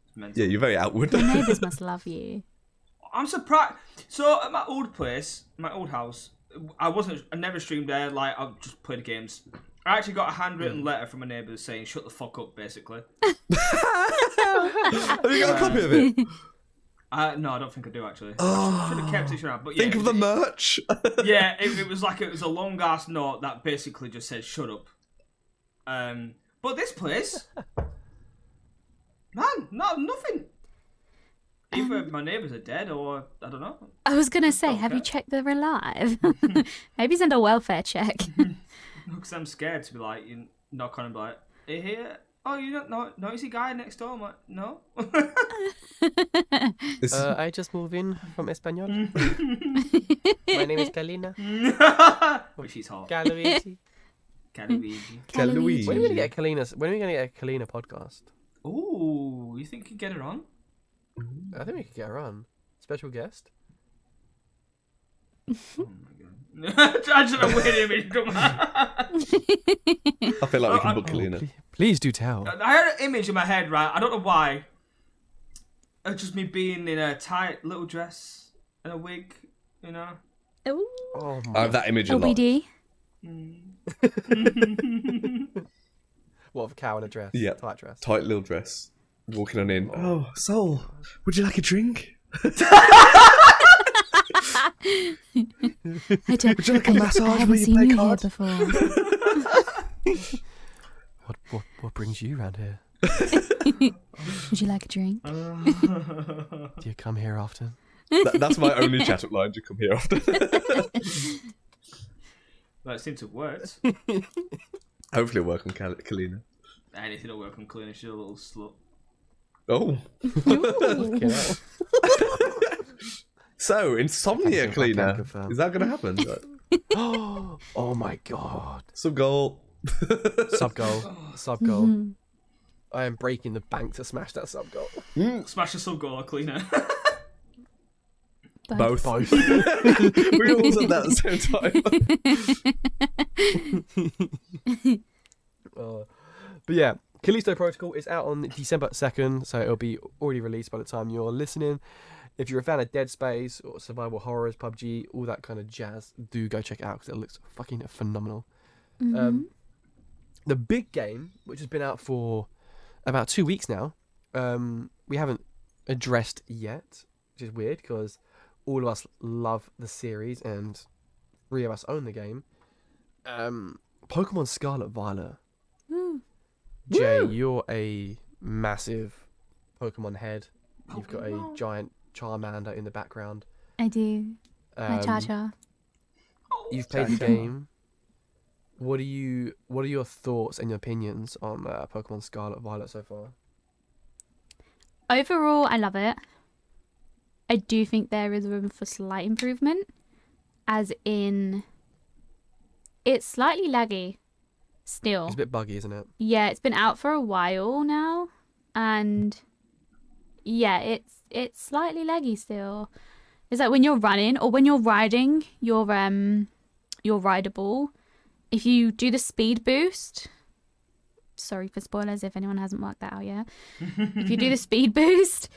[SPEAKER 3] It's mental.
[SPEAKER 2] Yeah, you're very outward.
[SPEAKER 4] Your neighbours must love you.
[SPEAKER 3] I'm surprised. So at my old place, my old house, I never streamed there. Like I just played games. I actually got a handwritten letter from a neighbour saying "shut the fuck up," basically.
[SPEAKER 2] Have you got a copy of it?
[SPEAKER 3] No, I don't think I do actually. I should have kept it around. But yeah,
[SPEAKER 2] Think of the merch.
[SPEAKER 3] yeah, it was a long ass note that basically just said "shut up." But this place, man, nothing. Either my neighbours are dead or I don't know.
[SPEAKER 4] I was going to say,
[SPEAKER 3] Okay.
[SPEAKER 4] have you checked they're alive? Maybe send a welfare check.
[SPEAKER 3] Because I'm scared to be like, you knock on and be like, "Are you here? Oh, you don't know? Notice a guy next door?" I'm like, "No."
[SPEAKER 1] I just moved in from Espanol. My name is Kalina.
[SPEAKER 3] But she's hot.
[SPEAKER 1] Galuigi.
[SPEAKER 3] Caluigi.
[SPEAKER 1] When are we gonna get a Kalina podcast?
[SPEAKER 3] Ooh, you think you get her on?
[SPEAKER 1] I think we could get her on. Special guest.
[SPEAKER 3] Oh my god. I just know wait a minute. Come on.
[SPEAKER 2] I feel like we can book Kalina.
[SPEAKER 1] Please do tell.
[SPEAKER 3] I had an image in my head, right? I don't know why. It's just me being in a tight little dress and a wig, you know.
[SPEAKER 4] Ooh.
[SPEAKER 1] Oh
[SPEAKER 2] I
[SPEAKER 1] my.
[SPEAKER 2] have that image a lot.
[SPEAKER 4] OBD.
[SPEAKER 1] What, of a cow in a dress?
[SPEAKER 2] Yeah.
[SPEAKER 1] Tight dress.
[SPEAKER 2] Tight little dress. Walking on in. Oh, Soul, would you like a drink?
[SPEAKER 4] I don't.
[SPEAKER 2] Would you like a massage
[SPEAKER 4] I
[SPEAKER 2] where
[SPEAKER 4] haven't
[SPEAKER 2] you
[SPEAKER 4] seen
[SPEAKER 2] play
[SPEAKER 4] you here
[SPEAKER 2] cards?
[SPEAKER 4] before.
[SPEAKER 1] What brings you around here?
[SPEAKER 4] Would you like a drink?
[SPEAKER 1] Do you come here often?
[SPEAKER 2] That's my only chat-up line to come here after.
[SPEAKER 3] Well, it seems to have worked.
[SPEAKER 2] Hopefully it'll work on Kalina.
[SPEAKER 3] Anything will work on Kalina. She's a little slut.
[SPEAKER 2] Oh.
[SPEAKER 1] Fucking hell.
[SPEAKER 2] So, Insomnia
[SPEAKER 1] I can
[SPEAKER 2] Cleaner.
[SPEAKER 1] confirm.
[SPEAKER 2] Is that going to happen?
[SPEAKER 1] Oh my god.
[SPEAKER 2] Some goal.
[SPEAKER 1] Sub goal. I am breaking the bank to smash that sub goal.
[SPEAKER 3] Smash a sub goal or Cleaner.
[SPEAKER 2] Both.
[SPEAKER 1] Both.
[SPEAKER 2] We all said that at the same time.
[SPEAKER 1] But yeah, Callisto Protocol is out on December 2nd, so it'll be already released by the time you're listening. If you're a fan of Dead Space or survival horrors, PUBG, all that kind of jazz, do go check it out because it looks fucking phenomenal. The big game, which has been out for about 2 weeks now, we haven't addressed yet, which is weird because all of us love the series, and 3 of us own the game. Pokemon Scarlet Violet.
[SPEAKER 4] Woo.
[SPEAKER 1] Jay, you're a massive Pokemon head. You've got a giant Charmander in the background.
[SPEAKER 4] I do. My Cha-Cha.
[SPEAKER 1] You've played the game. What are your thoughts and your opinions on Pokemon Scarlet Violet so far?
[SPEAKER 4] Overall, I love it. I do think there is room for slight improvement, as in it's slightly laggy still.
[SPEAKER 1] It's a bit buggy, isn't it?
[SPEAKER 4] Yeah, it's been out for a while now, and yeah, it's slightly laggy still. It's like when you're running or when you're riding your rideable, if you do the speed boost, sorry for spoilers if anyone hasn't worked that out yet. If you do the speed boost,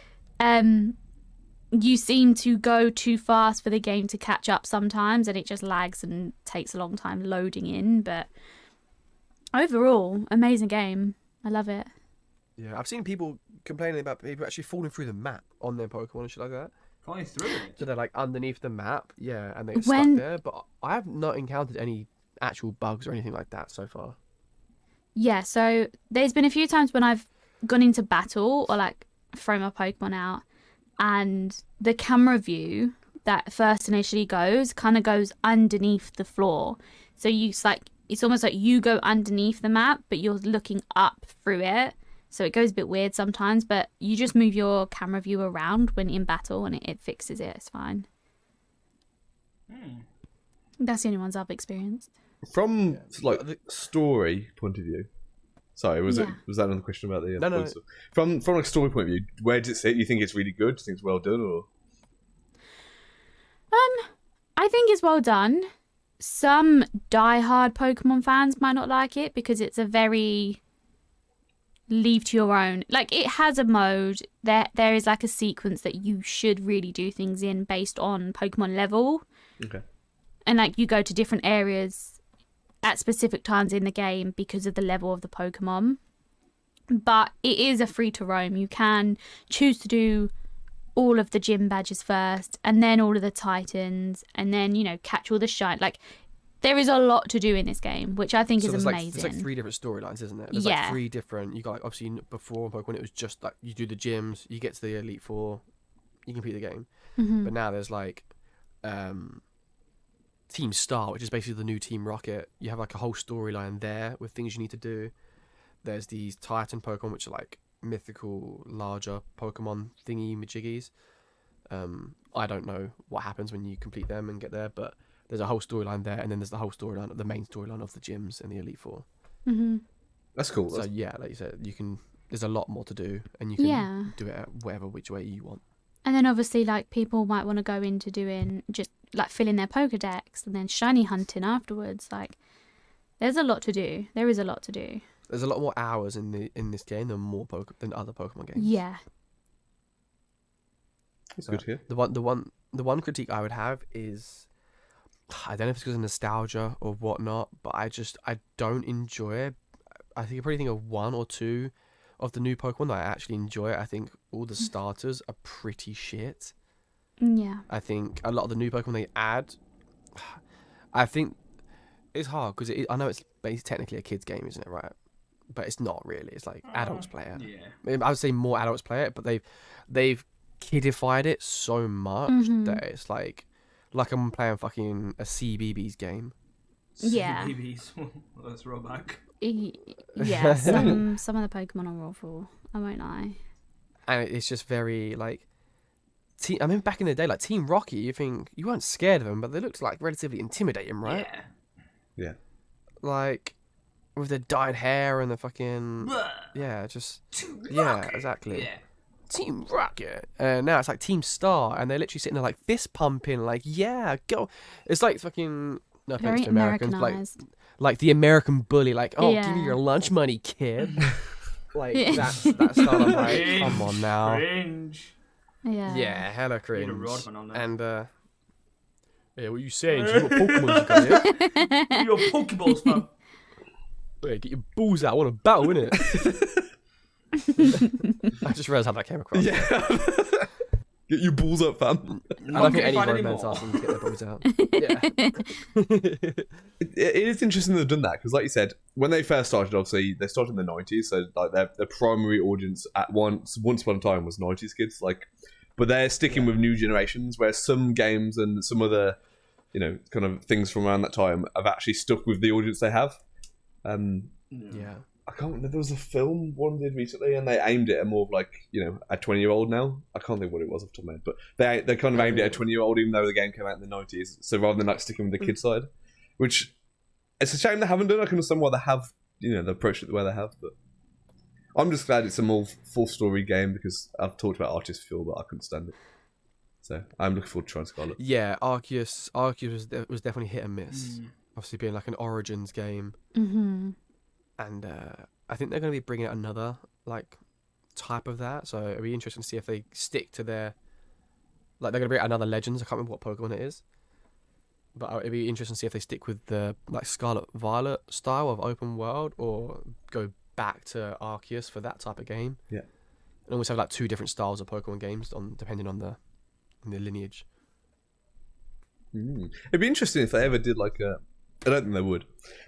[SPEAKER 4] you seem to go too fast for the game to catch up sometimes, and it just lags and takes a long time loading in. But overall, amazing game. I love it.
[SPEAKER 1] Yeah, I've seen people complaining about people actually falling through the map on their Pokemon and shit like that.
[SPEAKER 3] Falling through it?
[SPEAKER 1] So they're like underneath the map, yeah, and they get
[SPEAKER 4] When-
[SPEAKER 1] stuck there. But I have not encountered any actual bugs or anything like that so far.
[SPEAKER 4] Yeah, so there's been a few times when I've gone into battle or like thrown my Pokemon out, and the camera view that first initially goes kind of goes underneath the floor. So it's almost like you go underneath the map, but you're looking up through it. So it goes a bit weird sometimes, but you just move your camera view around when in battle and it fixes it. It's fine. That's the only ones I've experienced.
[SPEAKER 2] From like story point of view. Sorry, was that another question about the?
[SPEAKER 1] No.
[SPEAKER 2] From like story point of view, where does it sit? You think it's really good? Do you think it's well done, or?
[SPEAKER 4] I think it's well done. Some die-hard Pokemon fans might not like it because it's a very leave to your own. Like, it has a mode. There is like a sequence that you should really do things in based on Pokemon level.
[SPEAKER 2] Okay.
[SPEAKER 4] And like you go to different areas at specific times in the game because of the level of the Pokemon. But it is a free to roam. You can choose to do all of the gym badges first, and then all of the Titans, and then, you know, catch all the shine. Like, there is a lot to do in this game, which I think is amazing.
[SPEAKER 1] There's like 3 different storylines, isn't there? There's like 3 different. You got like, obviously before in Pokemon it was just like you do the gyms, you get to the Elite Four, you complete the game.
[SPEAKER 4] Mm-hmm.
[SPEAKER 1] But now there's like Team Star, which is basically the new Team Rocket. You have like a whole storyline there with things you need to do. There's these Titan Pokemon, which are like mythical, larger Pokemon thingy majiggies. I don't know what happens when you complete them and get there, but there's a whole storyline there, and then there's the whole storyline, the main storyline of the gyms and the Elite Four.
[SPEAKER 4] Mm-hmm.
[SPEAKER 2] That's cool.
[SPEAKER 1] So yeah, like you said, there's a lot more to do, and you can do it which way you want.
[SPEAKER 4] And then obviously, like, people might want to go into doing just like filling their Pokedex and then shiny hunting afterwards. Like, there's a lot to do. There is a lot to do.
[SPEAKER 1] There's a lot more hours in this game than other Pokemon games.
[SPEAKER 4] Yeah.
[SPEAKER 2] That's good here.
[SPEAKER 1] The one critique I would have is, I don't know if it's because of nostalgia or whatnot, but I don't enjoy it. I probably think of 1 or 2 of the new Pokemon that I actually enjoy. I think all the starters are pretty shit.
[SPEAKER 4] Yeah.
[SPEAKER 1] I think a lot of the new Pokemon they add, I think it's hard because I know it's technically a kid's game, isn't it, right? But it's not really. It's like adults play it.
[SPEAKER 3] Yeah.
[SPEAKER 1] I would say more adults play it, but they've kidified it so much that it's like I'm playing fucking a CBBS game.
[SPEAKER 4] Yeah.
[SPEAKER 3] Babies. Let's roll back.
[SPEAKER 4] Yeah, some of the Pokemon are awful. I won't lie.
[SPEAKER 1] And it's just very like, I mean, back in the day, like Team Rocket, you weren't scared of them, but they looked like relatively intimidating, right?
[SPEAKER 3] Yeah.
[SPEAKER 1] Like with the dyed hair and the fucking exactly.
[SPEAKER 3] Yeah.
[SPEAKER 1] Team Rocket. And now it's like Team Star, and they're literally sitting there like fist pumping, like, yeah, go. It's like fucking, no offense
[SPEAKER 4] Very
[SPEAKER 1] to Americans,
[SPEAKER 4] Americanized.
[SPEAKER 1] like the American bully, like, oh, give me
[SPEAKER 4] Yeah.
[SPEAKER 1] your lunch money, kid. Like that style of like, come on now.
[SPEAKER 3] Cringe.
[SPEAKER 4] Yeah.
[SPEAKER 1] Yeah, hella
[SPEAKER 3] Need
[SPEAKER 1] cringe.
[SPEAKER 3] a Rodman on that.
[SPEAKER 1] And yeah, what are you saying? You got Pokemon to go here?
[SPEAKER 3] Give me your Pokeballs, fam.
[SPEAKER 1] Wait, get your balls out. I want a battle, innit? I just realised how that came across.
[SPEAKER 2] Yeah. Get your balls up, fam.
[SPEAKER 1] don't think any romance asks them to get their balls out. Yeah.
[SPEAKER 2] It is interesting they've done that because, like you said, when they first started, obviously they started in the 90s, so like their primary audience at once upon a time was 90s kids. Like, but they're sticking with new generations, where some games and some other, kind of things from around that time have actually stuck with the audience they have.
[SPEAKER 1] Yeah.
[SPEAKER 2] I can't remember. There was a film one did recently, and they aimed it at more of like a 20-year-old now. I can't think what it was off the top of my head, but they kind of aimed it at a 20-year-old, even though the game came out in the 90s. So rather than like sticking with the kid side, which it's a shame they haven't done. I can understand why they have, they approached it the way they have. But I'm just glad it's a more full story game because I've talked about Artist Feel, but I couldn't stand it. So I'm looking forward to trying Scarlet.
[SPEAKER 1] Yeah, Arceus was definitely hit and miss. Obviously being like an Origins game.
[SPEAKER 4] Mm-hmm.
[SPEAKER 1] And I think they're going to be bringing out another like type of that. So it'll be interesting to see if they stick to their... Like they're going to bring out another Legends. I can't remember what Pokemon it is. But it'll be interesting to see if they stick with the like Scarlet Violet style of open world or go back to Arceus for that type of game.
[SPEAKER 2] Yeah.
[SPEAKER 1] And almost have like two different styles of Pokemon games depending on the lineage.
[SPEAKER 2] It'd be interesting if they ever did like a... I don't think they would,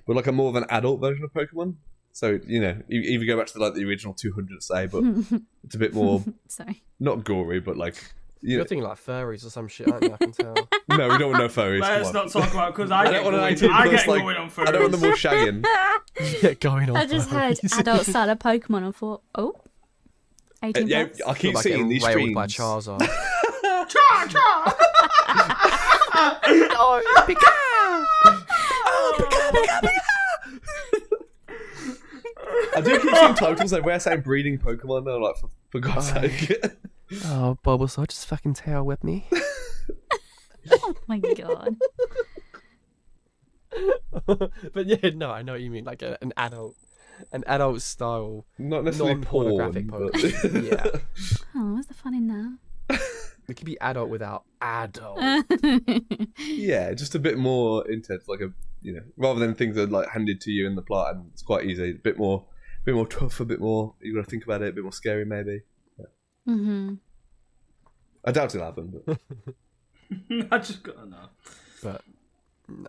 [SPEAKER 2] but like a more of an adult version of Pokemon. So you either go back to the original 200, say, but it's a bit more not gory, but like
[SPEAKER 1] you're thinking like furries or some shit, aren't you? I can tell.
[SPEAKER 2] No, we don't want no furries.
[SPEAKER 3] Let's not talk about because I
[SPEAKER 2] don't want an 18
[SPEAKER 3] I get
[SPEAKER 2] plus,
[SPEAKER 3] going on furries.
[SPEAKER 2] I don't want them all shagging.
[SPEAKER 1] Get going on.
[SPEAKER 4] I just heard adult style of Pokemon and thought, 18
[SPEAKER 2] Yeah,
[SPEAKER 4] plus.
[SPEAKER 2] I keep seeing these streams.
[SPEAKER 1] By Charizard.
[SPEAKER 3] Char!
[SPEAKER 1] Oh,
[SPEAKER 2] I do keep seeing titles like we're saying breeding Pokemon, and I'm like, for God's sake.
[SPEAKER 1] Oh, Bulbasaur, just fucking tail whip me.
[SPEAKER 4] Oh my god.
[SPEAKER 1] But yeah, no, I know what you mean. Like an adult style,
[SPEAKER 2] Not necessarily
[SPEAKER 1] non-pornographic
[SPEAKER 2] porn,
[SPEAKER 1] Pokemon. Yeah.
[SPEAKER 4] Oh, what's the fun in that?
[SPEAKER 1] It could be adult without adult.
[SPEAKER 2] Yeah, just a bit more intense, like rather than things that are like handed to you in the plot, and it's quite easy. A bit more tough, a bit more. You got to think about it, a bit more scary, maybe. Yeah.
[SPEAKER 4] Mm-hmm.
[SPEAKER 2] I doubt it'll happen, but
[SPEAKER 3] I just got to know.
[SPEAKER 1] But no.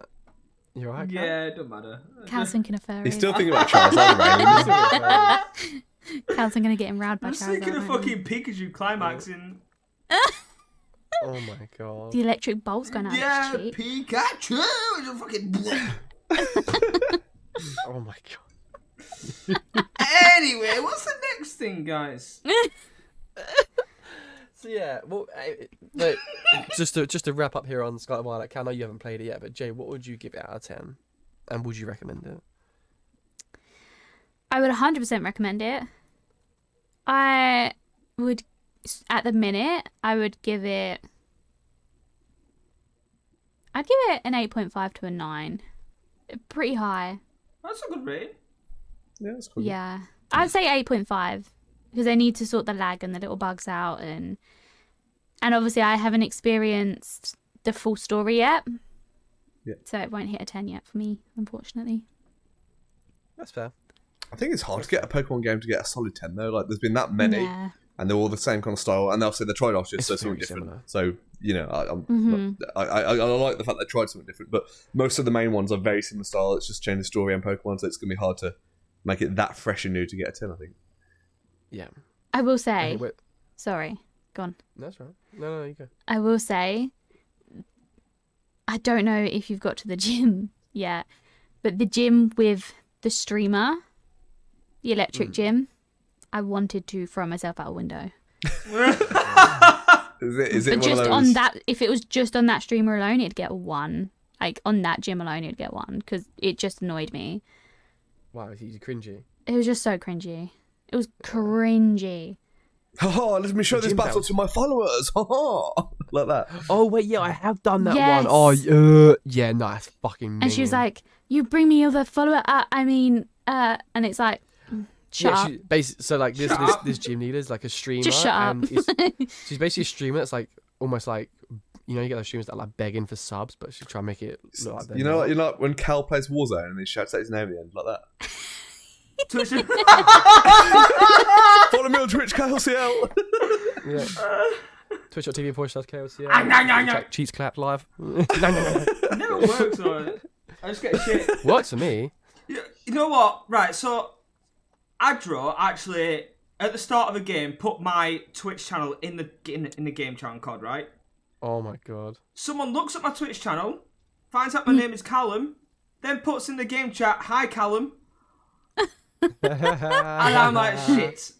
[SPEAKER 1] You're right. Cal?
[SPEAKER 3] Yeah, it don't matter.
[SPEAKER 4] Cal's thinking of furries.
[SPEAKER 2] he's still thinking about Charizard. Right?
[SPEAKER 4] Cal's going to get him round by
[SPEAKER 3] I'm
[SPEAKER 4] Charizard.
[SPEAKER 3] thinking of
[SPEAKER 4] aren't
[SPEAKER 3] fucking Pikachu climaxing.
[SPEAKER 1] Oh my god.
[SPEAKER 4] The electric bolt's going out
[SPEAKER 3] Yeah,
[SPEAKER 4] of his cheek.
[SPEAKER 3] Pikachu! It's a fucking...
[SPEAKER 1] Oh my god.
[SPEAKER 3] Anyway, what's the next thing, guys?
[SPEAKER 1] So yeah, well, like, just to wrap up here on Scarlet Violet, Cal, I know you haven't played it yet, but Jay, what would you give it out of 10? And would you recommend it?
[SPEAKER 4] I would 100% recommend it. I would, at the minute, I'd give it an 8.5 to a 9. Pretty high.
[SPEAKER 3] That's a good rate.
[SPEAKER 2] Yeah, that's cool.
[SPEAKER 4] Yeah. I'd say 8.5 because they need to sort the lag and the little bugs out, and obviously I haven't experienced the full story yet.
[SPEAKER 2] Yeah.
[SPEAKER 4] So it won't hit a 10 yet for me, unfortunately.
[SPEAKER 1] That's fair.
[SPEAKER 2] I think it's hard to get a Pokemon game to get a solid 10 though. Like, there's been that many, and they're all the same kind of style, and obviously the trade-offs just so something different.
[SPEAKER 1] Similar.
[SPEAKER 2] So I like the fact they tried something different, but most of the main ones are very similar style. It's just changed the story and Pokemon, so it's gonna be hard to make it that fresh and new to get a 10. I think.
[SPEAKER 1] Yeah.
[SPEAKER 4] I will say. Sorry, go on.
[SPEAKER 1] That's right. No, you go.
[SPEAKER 4] I will say. I don't know if you've got to the gym yet, but the gym with the streamer, the electric gym, I wanted to throw myself out a window.
[SPEAKER 2] Is it
[SPEAKER 4] but
[SPEAKER 2] one
[SPEAKER 4] just
[SPEAKER 2] of those...
[SPEAKER 4] on that, if it was just on that streamer alone, it'd get 1. Like on that gym alone, it'd get 1 because it just annoyed me.
[SPEAKER 1] Wow, he's cringy.
[SPEAKER 4] It was just so cringy. It was cringy.
[SPEAKER 2] Oh, let me show this battle to my followers. Like that.
[SPEAKER 1] Oh wait, yeah, I have done that
[SPEAKER 4] Yes.
[SPEAKER 1] one. Oh, yeah, no, it's fucking.
[SPEAKER 4] And she was
[SPEAKER 1] minging.
[SPEAKER 4] like, "You bring me other follower." And it's like, shut up.
[SPEAKER 1] So like this gym leader is like a streamer.
[SPEAKER 4] Just shut up.
[SPEAKER 1] And she's basically a streamer that's like almost like, you get those streamers that are like begging for subs, but she's trying to make it look like they're not.
[SPEAKER 2] You know when Cal plays Warzone and he shouts out his name at the end like that. Follow me on Twitch, KahillCL.
[SPEAKER 1] Yeah. Twitch.tv/KHillCL. Cheats clapped live.
[SPEAKER 3] It never works though. I just get shit.
[SPEAKER 1] Works for me.
[SPEAKER 3] You know what? Right, so Adro actually at the start of a game put my Twitch channel in the game chat on COD, right?
[SPEAKER 1] Oh my god.
[SPEAKER 3] Someone looks at my Twitch channel, finds out my name is Callum, then puts in the game chat, "Hi Callum," and I'm like, shit.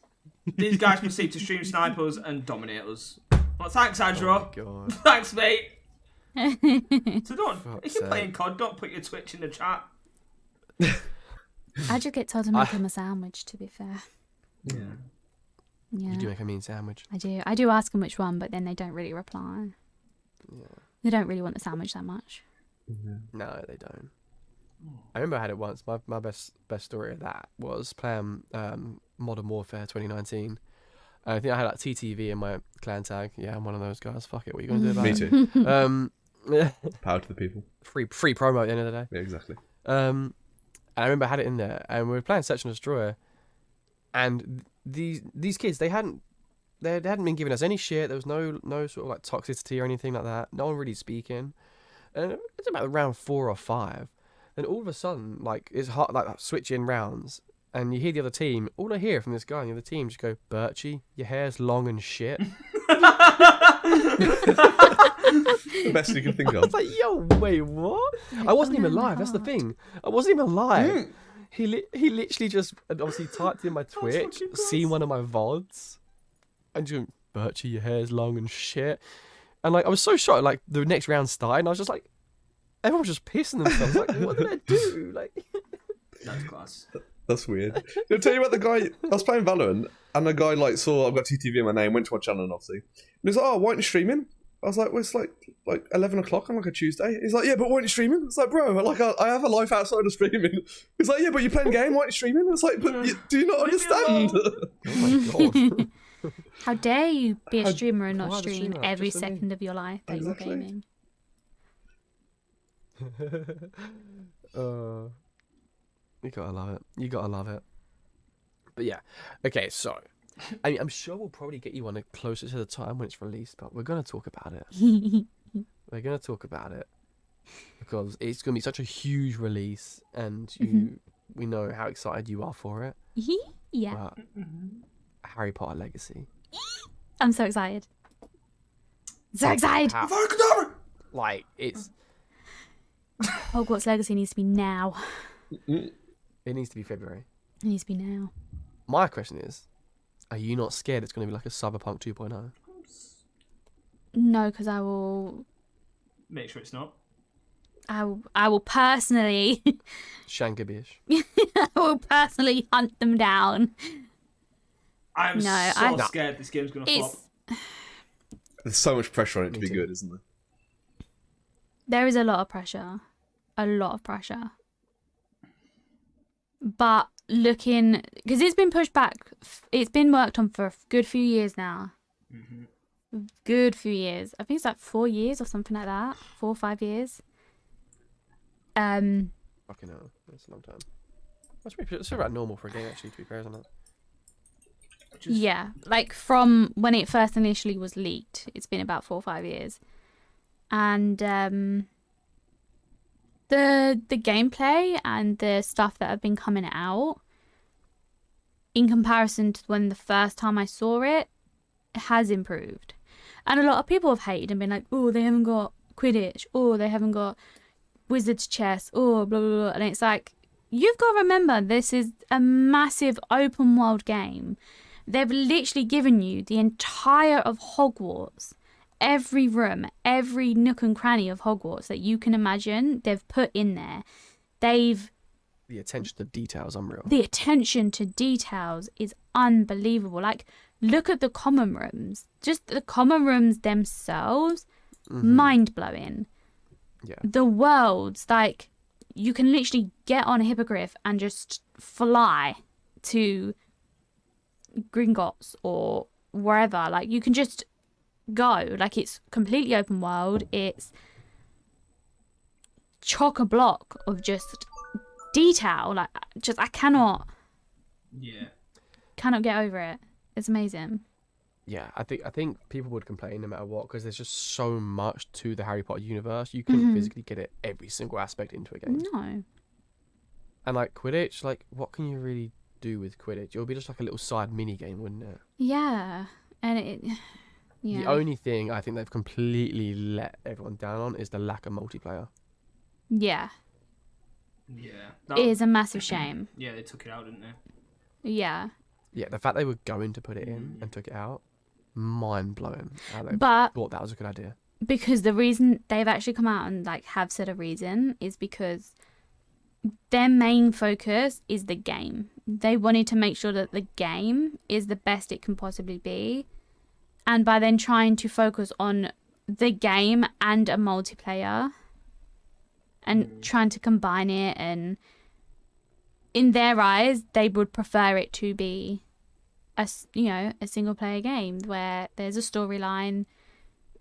[SPEAKER 3] These guys proceed to stream snipers and dominate us. Well, thanks, Adro.
[SPEAKER 1] Oh god.
[SPEAKER 3] Thanks, mate. So don't, if you're
[SPEAKER 1] sake.
[SPEAKER 3] playing COD, don't put your Twitch in the chat.
[SPEAKER 4] I just get told to make him a sandwich, to be fair.
[SPEAKER 2] Yeah.
[SPEAKER 4] Yeah.
[SPEAKER 1] You do make a mean sandwich.
[SPEAKER 4] I do. I do ask them which one, but then they don't really reply.
[SPEAKER 1] Yeah.
[SPEAKER 4] They don't really want the sandwich that much.
[SPEAKER 1] No, they don't. I remember I had it once. My best story of that was playing Modern Warfare 2019. I think I had like TTV in my clan tag. Yeah, I'm one of those guys. Fuck it. What are you gonna do about
[SPEAKER 2] Me
[SPEAKER 1] it?
[SPEAKER 2] too. Power to the people.
[SPEAKER 1] Free promo at the end of the day.
[SPEAKER 2] Yeah, exactly.
[SPEAKER 1] And I remember I had it in there, and we were playing Search and Destroy, and these kids they hadn't been giving us any shit. There was no sort of like toxicity or anything like that. No one really speaking, and it's about round 4 or 5. Then all of a sudden, like it's hot, like switching rounds, and you hear the other team. All I hear from this guy in the other team just go, "Biirchyyy, your hair's long and shit."
[SPEAKER 2] The best you can think
[SPEAKER 1] I
[SPEAKER 2] of.
[SPEAKER 1] was like, "Yo, wait, what?" I wasn't even live. That's the thing. I wasn't even live. He literally just obviously typed in my Twitch, seen one of my VODs, and just "Biirchyyy, your hair's long and shit." And like I was so shocked. Like the next round started, and I was just like, everyone was just pissing themselves. Like, what did I do? Like,
[SPEAKER 3] That's class.
[SPEAKER 2] That's weird. I'll tell you about the guy. I was playing Valorant, and the guy like saw I've got TTV in my name, went to my channel, and obviously, and he's like, "Oh, why aren't you streaming?" I was like, "Well, it's like 11 o'clock on like a Tuesday." He's like, "Yeah, but why aren't you streaming?" It's like, "Bro, like I have a life outside of streaming." He's like, "Yeah, but you're playing a game. Why aren't you streaming?" It's like, "But do you not understand?"
[SPEAKER 1] oh my god.
[SPEAKER 4] How dare you be a streamer and not
[SPEAKER 1] why the
[SPEAKER 4] stream
[SPEAKER 1] streamer?
[SPEAKER 4] every
[SPEAKER 1] Just for me.
[SPEAKER 4] second of your life that
[SPEAKER 2] Exactly.
[SPEAKER 4] you're gaming?
[SPEAKER 1] You gotta love it. You gotta love it. But yeah, okay. So, I mean, I'm sure we'll probably get you on it closer to the time when it's released, but we're gonna talk about it. We're gonna talk about it because it's gonna be such a huge release, and we know how excited you are for it.
[SPEAKER 4] Yeah.
[SPEAKER 1] But Harry Potter Legacy,
[SPEAKER 4] I'm so excited. So excited!
[SPEAKER 1] like it's
[SPEAKER 4] Hogwarts Legacy needs to be now.
[SPEAKER 1] it needs to be February.
[SPEAKER 4] It needs to be now.
[SPEAKER 1] My question is, are you not scared it's gonna be like a Cyberpunk 2.0?
[SPEAKER 4] No, because I will.
[SPEAKER 3] Make sure it's not.
[SPEAKER 4] I will personally.
[SPEAKER 1] Shankabish.
[SPEAKER 4] I will personally hunt them down.
[SPEAKER 3] I'm
[SPEAKER 4] No,
[SPEAKER 3] so
[SPEAKER 4] I-
[SPEAKER 3] scared this game's gonna flop.
[SPEAKER 2] There's so much pressure on it to
[SPEAKER 1] Me
[SPEAKER 2] be
[SPEAKER 1] too.
[SPEAKER 2] good, isn't there?
[SPEAKER 4] There is a lot of pressure. A lot of pressure. But looking. Because it's been pushed back. It's been worked on for a good few years now. Good few years. I think it's like 4 years or something like that. 4 or 5 years.
[SPEAKER 1] Fucking hell, that's a long time. It's about normal for a game, actually, to be fair, isn't it?
[SPEAKER 4] Yeah, like from when it first initially was leaked, it's been about 4 or 5 years, and the gameplay and the stuff that have been coming out, in comparison to when the first time I saw it, has improved. And a lot of people have hated and been like, "Oh, they haven't got Quidditch. Oh, they haven't got Wizard's Chess. Oh, blah blah blah." And it's like, you've got to remember, this is a massive open world game. They've literally given you the entire of Hogwarts. Every room, every nook and cranny of Hogwarts that you can imagine, they've put in there. The
[SPEAKER 1] attention to detail's unreal.
[SPEAKER 4] The attention to details is unbelievable. Like, look at the common rooms. Just the common rooms themselves, mind-blowing.
[SPEAKER 1] Yeah.
[SPEAKER 4] The worlds, like, you can literally get on a hippogriff and just fly to Gringotts or wherever. Like, you can just go. Like, it's completely open world. It's chock-a-block of just detail. Like, just I cannot get over it. It's amazing.
[SPEAKER 1] Yeah, I think people would complain no matter what, because there's just so much to the Harry Potter universe. You couldn't physically get it every single aspect into a game.
[SPEAKER 4] No.
[SPEAKER 1] And like Quidditch, like what can you really do with Quidditch? It would be just like a little side mini game, wouldn't it?
[SPEAKER 4] Yeah, and
[SPEAKER 1] The only thing I think they've completely let everyone down on is the lack of multiplayer.
[SPEAKER 4] Yeah.
[SPEAKER 3] Yeah.
[SPEAKER 4] It is a massive shame.
[SPEAKER 3] Yeah, they took it out, didn't they?
[SPEAKER 4] Yeah.
[SPEAKER 1] Yeah, the fact they were going to put it in and took it out, mind blowing. How they
[SPEAKER 4] But
[SPEAKER 1] thought that was a good idea.
[SPEAKER 4] because the reason they've actually come out and like have said a reason is because their main focus is the game. They wanted to make sure that the game is the best it can possibly be. And by then trying to focus on the game and a multiplayer and trying to combine it, and in their eyes, they would prefer it to be a single player game where there's a storyline.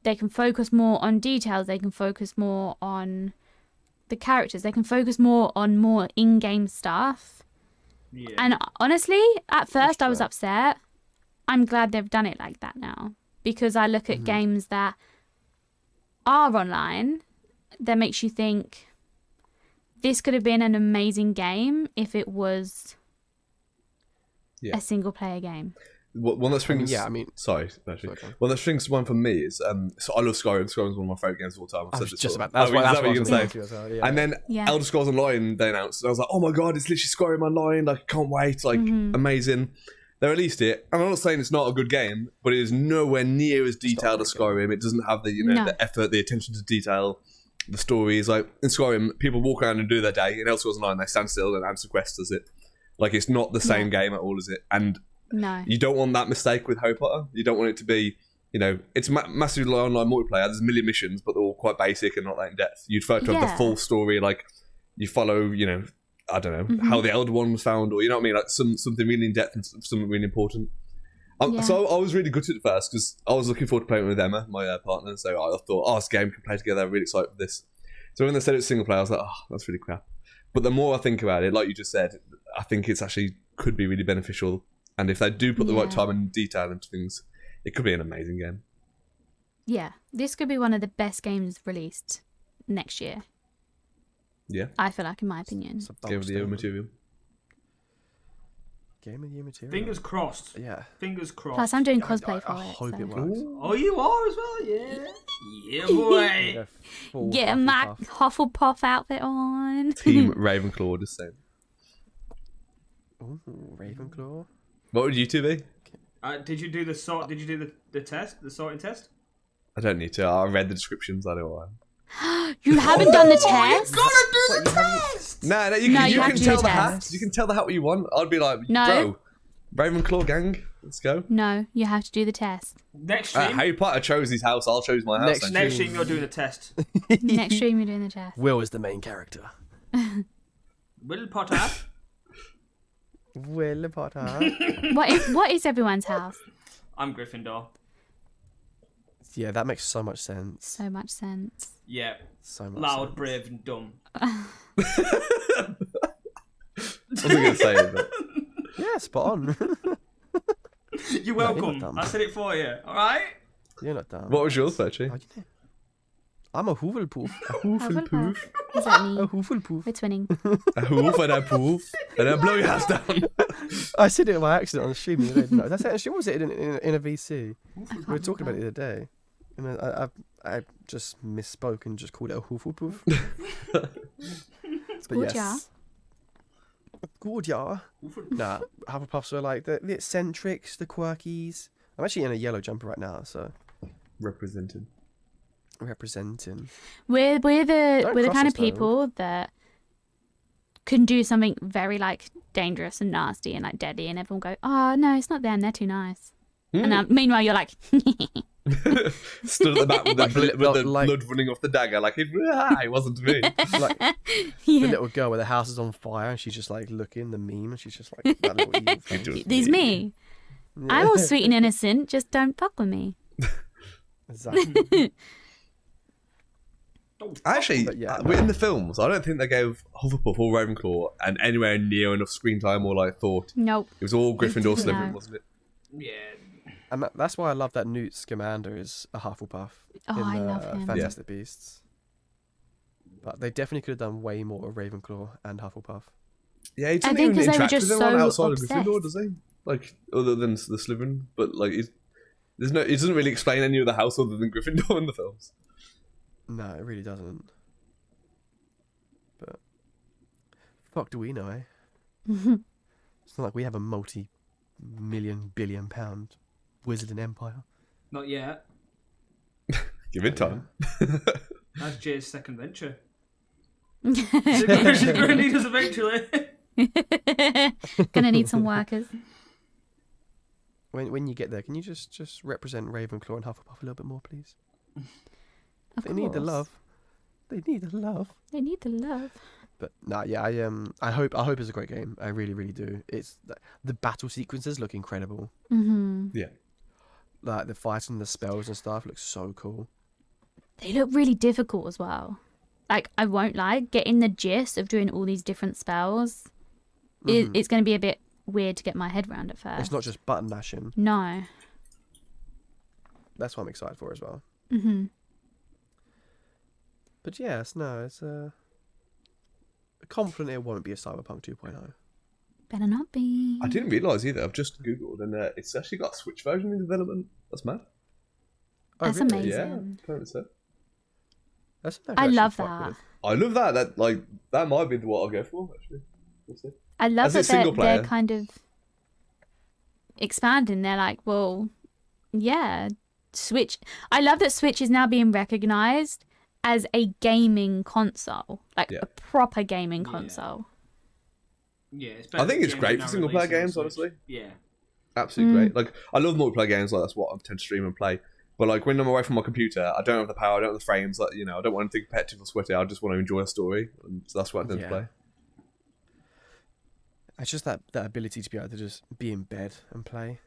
[SPEAKER 4] They can focus more on details. They can focus more on the characters. They can focus more on more in-game stuff.
[SPEAKER 3] Yeah.
[SPEAKER 4] And honestly, at first I was upset. I'm glad they've done it like that now, because I look at games that are online that makes you think this could have been an amazing game if it was a single player game.
[SPEAKER 2] One that springs. Sorry, actually. One that springs to mind for me is so I love Skyrim. Skyrim's one of my favorite games of all time.
[SPEAKER 1] I was just about. That's what
[SPEAKER 2] you're gonna say.
[SPEAKER 1] Yeah.
[SPEAKER 2] And then Elder Scrolls Online they announced, and I was like, oh my god, it's literally Skyrim Online. Like, I can't wait. Like, amazing. They released it, and I'm not saying it's not a good game, but it is nowhere near as detailed as Skyrim. It doesn't have the the effort, the attention to detail. The story is like in Skyrim, people walk around and do their day. In Elder Scrolls Online, they stand still and answer quests. As it, like, it's not the same game at all, is it? And
[SPEAKER 4] no,
[SPEAKER 2] you don't want that mistake with Harry Potter. You don't want it to be, it's massively online multiplayer. There's a million missions, but they're all quite basic and not that in depth. You'd prefer to have the full story, like you follow, I don't know, how the Elder One was found, or you know what I mean, like something really in depth and something really important. So I was really good at it first because I was looking forward to playing with Emma, my partner. So I thought, this game can play together. I'm really excited for this. So when they said it was single player, I was like, that's really crap. But the more I think about it, like you just said, I think it's actually could be really beneficial. And if they do put the right time and detail into things, it could be an amazing game.
[SPEAKER 4] Yeah, this could be one of the best games released next year.
[SPEAKER 2] Yeah.
[SPEAKER 4] I feel like, in my opinion.
[SPEAKER 2] Game of the year material.
[SPEAKER 1] Game of the year material.
[SPEAKER 3] Fingers crossed.
[SPEAKER 1] Yeah.
[SPEAKER 3] Fingers crossed.
[SPEAKER 4] Plus, I'm doing cosplay for
[SPEAKER 1] I
[SPEAKER 4] it.
[SPEAKER 1] hope
[SPEAKER 4] So.
[SPEAKER 1] it works.
[SPEAKER 3] Oh, you are as well? Yeah. Yeah, boy.
[SPEAKER 4] Get my Hufflepuff outfit on.
[SPEAKER 2] Team Ravenclaw, just saying.
[SPEAKER 1] Ooh, Ravenclaw.
[SPEAKER 2] What would you two be?
[SPEAKER 3] Did you do the sort? Did you do the test? The sorting test?
[SPEAKER 2] I don't need to. I read the descriptions. I know why.
[SPEAKER 4] You haven't done the test?
[SPEAKER 3] You gotta do the test!
[SPEAKER 2] No, you
[SPEAKER 4] have
[SPEAKER 2] can
[SPEAKER 4] to
[SPEAKER 2] tell
[SPEAKER 4] do
[SPEAKER 2] the
[SPEAKER 4] the
[SPEAKER 2] hat.
[SPEAKER 4] test.
[SPEAKER 2] You can tell the hat what you want. I'd be like,
[SPEAKER 4] No.
[SPEAKER 2] bro, Ravenclaw gang, let's go.
[SPEAKER 4] No, you have to do the test.
[SPEAKER 3] Next stream.
[SPEAKER 2] Harry Potter chose his house. I'll choose my house.
[SPEAKER 3] Next stream, you're doing the test.
[SPEAKER 4] Next stream, you're doing the test.
[SPEAKER 1] Will is the main character.
[SPEAKER 3] Will Potter.
[SPEAKER 1] Will Potter.
[SPEAKER 4] What is everyone's house?
[SPEAKER 3] I'm Gryffindor.
[SPEAKER 1] Yeah, that makes so much sense.
[SPEAKER 4] So much sense.
[SPEAKER 3] Yeah.
[SPEAKER 1] So much
[SPEAKER 3] Loud,
[SPEAKER 1] sense.
[SPEAKER 3] brave, and dumb.
[SPEAKER 2] What was I going to say?
[SPEAKER 1] Yeah, spot on.
[SPEAKER 3] You're
[SPEAKER 1] not
[SPEAKER 3] welcome.
[SPEAKER 1] dumb.
[SPEAKER 3] I said it for you. All right.
[SPEAKER 1] You're not dumb.
[SPEAKER 2] What was yours, Biirchyyy?
[SPEAKER 1] Oh, you know. I'm a Hufflepuff. A
[SPEAKER 4] Hufflepuff. What does that
[SPEAKER 1] A
[SPEAKER 4] mean?
[SPEAKER 1] Hufflepuff.
[SPEAKER 4] We're twinning.
[SPEAKER 2] A hoof and a poof and a blow your house down.
[SPEAKER 1] I said it by accident on the stream the other day. No, that's actually, what was it in a VC? We were talking about it the other day. And I just misspoke and just called it a Hufflepuff. But
[SPEAKER 4] Good,
[SPEAKER 1] yes. Good, yeah. Nah, Hufflepuffs are like the eccentrics, the quirkies. I'm actually in a yellow jumper right now, so
[SPEAKER 2] Representing.
[SPEAKER 4] We're the
[SPEAKER 1] Don't
[SPEAKER 4] kind
[SPEAKER 1] cross
[SPEAKER 4] of
[SPEAKER 1] us, though.
[SPEAKER 4] people that can do something very like dangerous and nasty and like deadly, and everyone go, "Oh no, it's not them. They're too nice." And meanwhile, you're like,
[SPEAKER 2] Stood at the back with the blood
[SPEAKER 1] like-
[SPEAKER 2] running off the dagger, like it wasn't me.
[SPEAKER 1] like the little girl where the house is on fire and she's just like looking the meme and she's just like that little evil thing.
[SPEAKER 4] "These me. I'm all sweet and innocent. Just don't fuck with me."
[SPEAKER 1] Exactly.
[SPEAKER 2] Actually,
[SPEAKER 1] But yeah,
[SPEAKER 2] in the films, I don't think they gave Hufflepuff or Ravenclaw and anywhere near enough screen time or like thought.
[SPEAKER 4] Nope.
[SPEAKER 2] It was all Gryffindor, Slytherin,
[SPEAKER 4] No.
[SPEAKER 2] wasn't it?
[SPEAKER 3] Yeah.
[SPEAKER 1] And that's why I love that Newt Scamander is a Hufflepuff
[SPEAKER 4] I love him.
[SPEAKER 1] Fantastic Beasts. But they definitely could have done way more of Ravenclaw and Hufflepuff.
[SPEAKER 2] Yeah, he doesn't
[SPEAKER 4] think
[SPEAKER 2] even
[SPEAKER 4] 'cause they were
[SPEAKER 2] interact
[SPEAKER 4] just
[SPEAKER 2] with anyone
[SPEAKER 4] so
[SPEAKER 2] outside
[SPEAKER 4] obsessed.
[SPEAKER 2] of Gryffindor, does he? Like, other than the Slytherin, but like, he doesn't really explain any of the house other than Gryffindor in the films.
[SPEAKER 1] No, it really doesn't. But fuck, do we know? Eh? It's not like we have a multi-million billion pound wizarding empire.
[SPEAKER 3] Not yet.
[SPEAKER 2] Give it time.
[SPEAKER 3] That's Jay's second venture. She's going to need us eventually.
[SPEAKER 4] Gonna need some workers.
[SPEAKER 1] When you get there, can you just represent Ravenclaw and Hufflepuff a little bit more, please?
[SPEAKER 4] Of
[SPEAKER 1] They need the
[SPEAKER 4] course.
[SPEAKER 1] love. They need the love.
[SPEAKER 4] They need the love.
[SPEAKER 1] But nah, yeah, I hope it's a great game. I really, really do. It's the battle sequences look incredible.
[SPEAKER 2] Yeah.
[SPEAKER 1] Like the fighting, the spells and stuff looks so cool.
[SPEAKER 4] They look really difficult as well. Like, I won't lie, getting the gist of doing all these different spells, it's going to be a bit weird to get my head around at first.
[SPEAKER 1] It's not just button mashing.
[SPEAKER 4] No.
[SPEAKER 1] That's what I'm excited for as well.
[SPEAKER 4] Mm-hmm.
[SPEAKER 1] But yes, no, it's confident it won't be a Cyberpunk 2.0.
[SPEAKER 4] Better not be.
[SPEAKER 2] I didn't realise either. I've just Googled and it's actually got a Switch version in development. That's mad.
[SPEAKER 1] Oh,
[SPEAKER 4] That's
[SPEAKER 1] really?
[SPEAKER 4] amazing.
[SPEAKER 2] Yeah, apparently so.
[SPEAKER 1] That's
[SPEAKER 4] I
[SPEAKER 1] actually
[SPEAKER 4] love
[SPEAKER 1] quite
[SPEAKER 4] that.
[SPEAKER 1] good.
[SPEAKER 2] I love that. That might be what I'll go for, actually. We'll see.
[SPEAKER 4] I love
[SPEAKER 2] As
[SPEAKER 4] that
[SPEAKER 2] it's single
[SPEAKER 4] they're
[SPEAKER 2] player.
[SPEAKER 4] kind of expanding. They're like, well, yeah, Switch. I love that Switch is now being recognised as a gaming console, like
[SPEAKER 2] Yeah.
[SPEAKER 4] a proper gaming console.
[SPEAKER 3] Yeah, it's
[SPEAKER 2] I think it's
[SPEAKER 3] games
[SPEAKER 2] great
[SPEAKER 3] now
[SPEAKER 2] for single player
[SPEAKER 3] releasing on
[SPEAKER 2] games,
[SPEAKER 3] Switch.
[SPEAKER 2] honestly.
[SPEAKER 3] Yeah.
[SPEAKER 2] Absolutely great. Like, I love multiplayer games. Like, that's what I tend to stream and play. But like, when I'm away from my computer, I don't have the power. I don't have the frames. Like, I don't want anything competitive or sweaty. I just want to enjoy a story, and so that's what I tend to play.
[SPEAKER 1] It's just that ability to be able to just be in bed and play.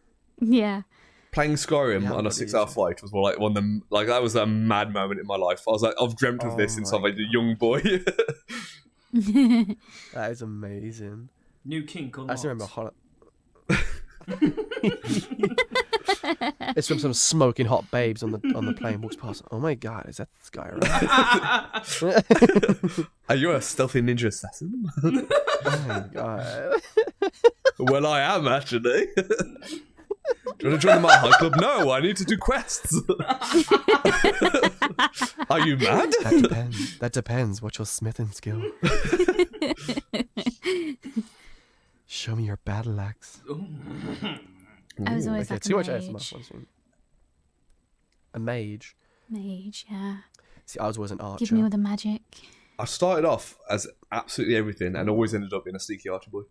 [SPEAKER 4] Yeah.
[SPEAKER 2] Playing Skyrim
[SPEAKER 1] Yeah,
[SPEAKER 2] on a
[SPEAKER 1] but
[SPEAKER 2] 6-hour
[SPEAKER 1] easy.
[SPEAKER 2] flight was one of them. Like, that was a mad moment in my life. I was like, I've dreamt of this
[SPEAKER 1] Oh
[SPEAKER 2] since
[SPEAKER 1] my
[SPEAKER 2] I was a young boy.
[SPEAKER 1] That is amazing.
[SPEAKER 3] New kink
[SPEAKER 1] I
[SPEAKER 3] unlocked.
[SPEAKER 1] just remember it's from some smoking hot babes on the plane walks past. Oh my god, is that Skyrim?
[SPEAKER 2] Are you a stealthy ninja assassin?
[SPEAKER 1] Oh my god.
[SPEAKER 2] Well, I am actually. Do you want to join my high club? No, I need to do quests. Are you mad?
[SPEAKER 1] That depends. What's your smithing skill? Show me your battle axe.
[SPEAKER 4] I was always
[SPEAKER 1] Okay,
[SPEAKER 4] like
[SPEAKER 1] too
[SPEAKER 4] a
[SPEAKER 1] much
[SPEAKER 4] mage.
[SPEAKER 1] ASMR. One soon. A mage.
[SPEAKER 4] Mage, yeah.
[SPEAKER 1] See, I was always an archer.
[SPEAKER 4] Give me all the magic.
[SPEAKER 2] I started off as absolutely everything and always ended up being a sneaky archer boy.